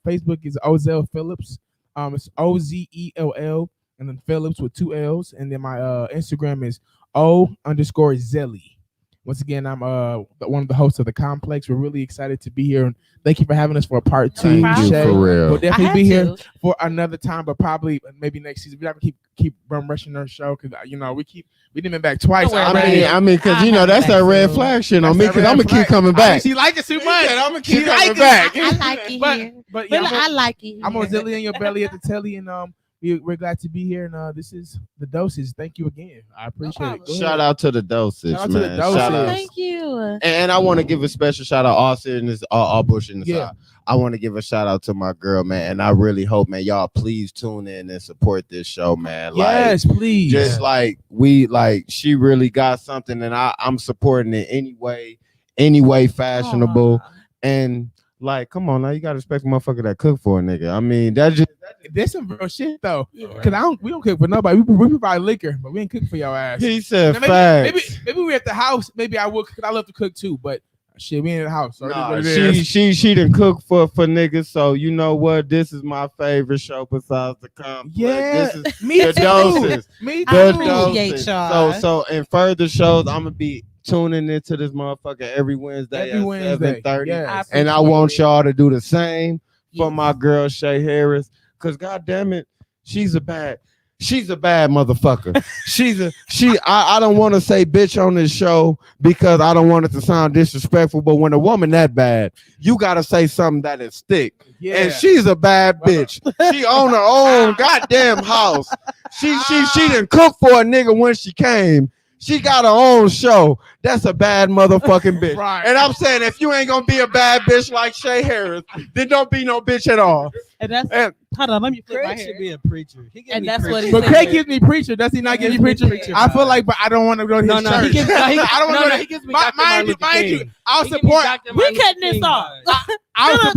Facebook is Ozel Phillips. It's OZELL and then Phillips with 2 L's. And then my Instagram is O_Zelly. Once again, I'm one of the hosts of The Complex. We're really excited to be here. And thank you for having us for a part 2. Thank you, Shay. for real. We'll definitely be here for another time, but probably maybe next season. We have to keep rushing our show because we didn't been back twice. I mean, because that's that red flag shit on me. Because I'm gonna keep coming back. She like it too much. I'm gonna keep coming back. I like it here. But I like it. I'm Ozelli in your belly at the telly, and we're glad to be here, and this is the Dosage. Thank you again. I appreciate it. Shout out to the Dosage, Shout out man. to the Dosage. Thank you. And I want to give a special shout out, all seriousness, all bullshit in the side. I want to give a shout out to my girl, man, and I really hope, man, y'all please tune in and support this show, man. Yes, like, please. Just like she really got something, and I'm supporting it any way fashionable. Aww. And like, come on now, you gotta respect the motherfucker that cook for a nigga. I mean, that's some real shit though. Cause we don't cook for nobody. We provide liquor, but we ain't cook for your ass. He said now, facts. Maybe we're at the house. Maybe I will, cause I love to cook too. But shit, we ain't in the house. So nah, she didn't cook for niggas. So you know what? This is my favorite show besides the Complex. Yeah, this is me the too. Doses. Me too. I appreciate y'all. So in further shows, I'm gonna be tuning into this motherfucker every Wednesday at 7:30. Yes. And I want y'all to do the same for my girl Shay Harris. Cause goddamn it, she's a bad motherfucker. I don't want to say bitch on this show because I don't want it to sound disrespectful, but when a woman that bad, you gotta say something that is thick. Yeah. And she's a bad bitch. She own her own goddamn house. She didn't cook for a nigga when she came. She got her own show. That's a bad motherfucking bitch. Right. And I'm saying, if you ain't gonna be a bad bitch like Shay Harris, then don't be no bitch at all. And that's hold on, let me flip my Craig hair. should be a preacher. And that's what he But said. Craig gives me preacher. Does he not give you preacher? I feel like, but I don't want to go to his church. He gives, I don't want to go to he gives me mind you, I'll support. We cutting this off. I'll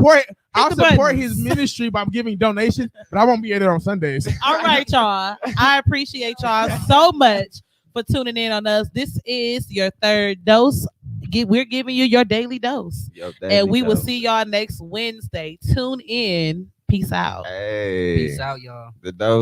support his ministry by giving donations, but I won't be there on Sundays. All right, y'all. I appreciate y'all so much for tuning in on us. This is your third dose. We're giving you your daily dose. And we will see y'all next Wednesday. Tune in. Peace out. Hey. Peace out, y'all. The dose.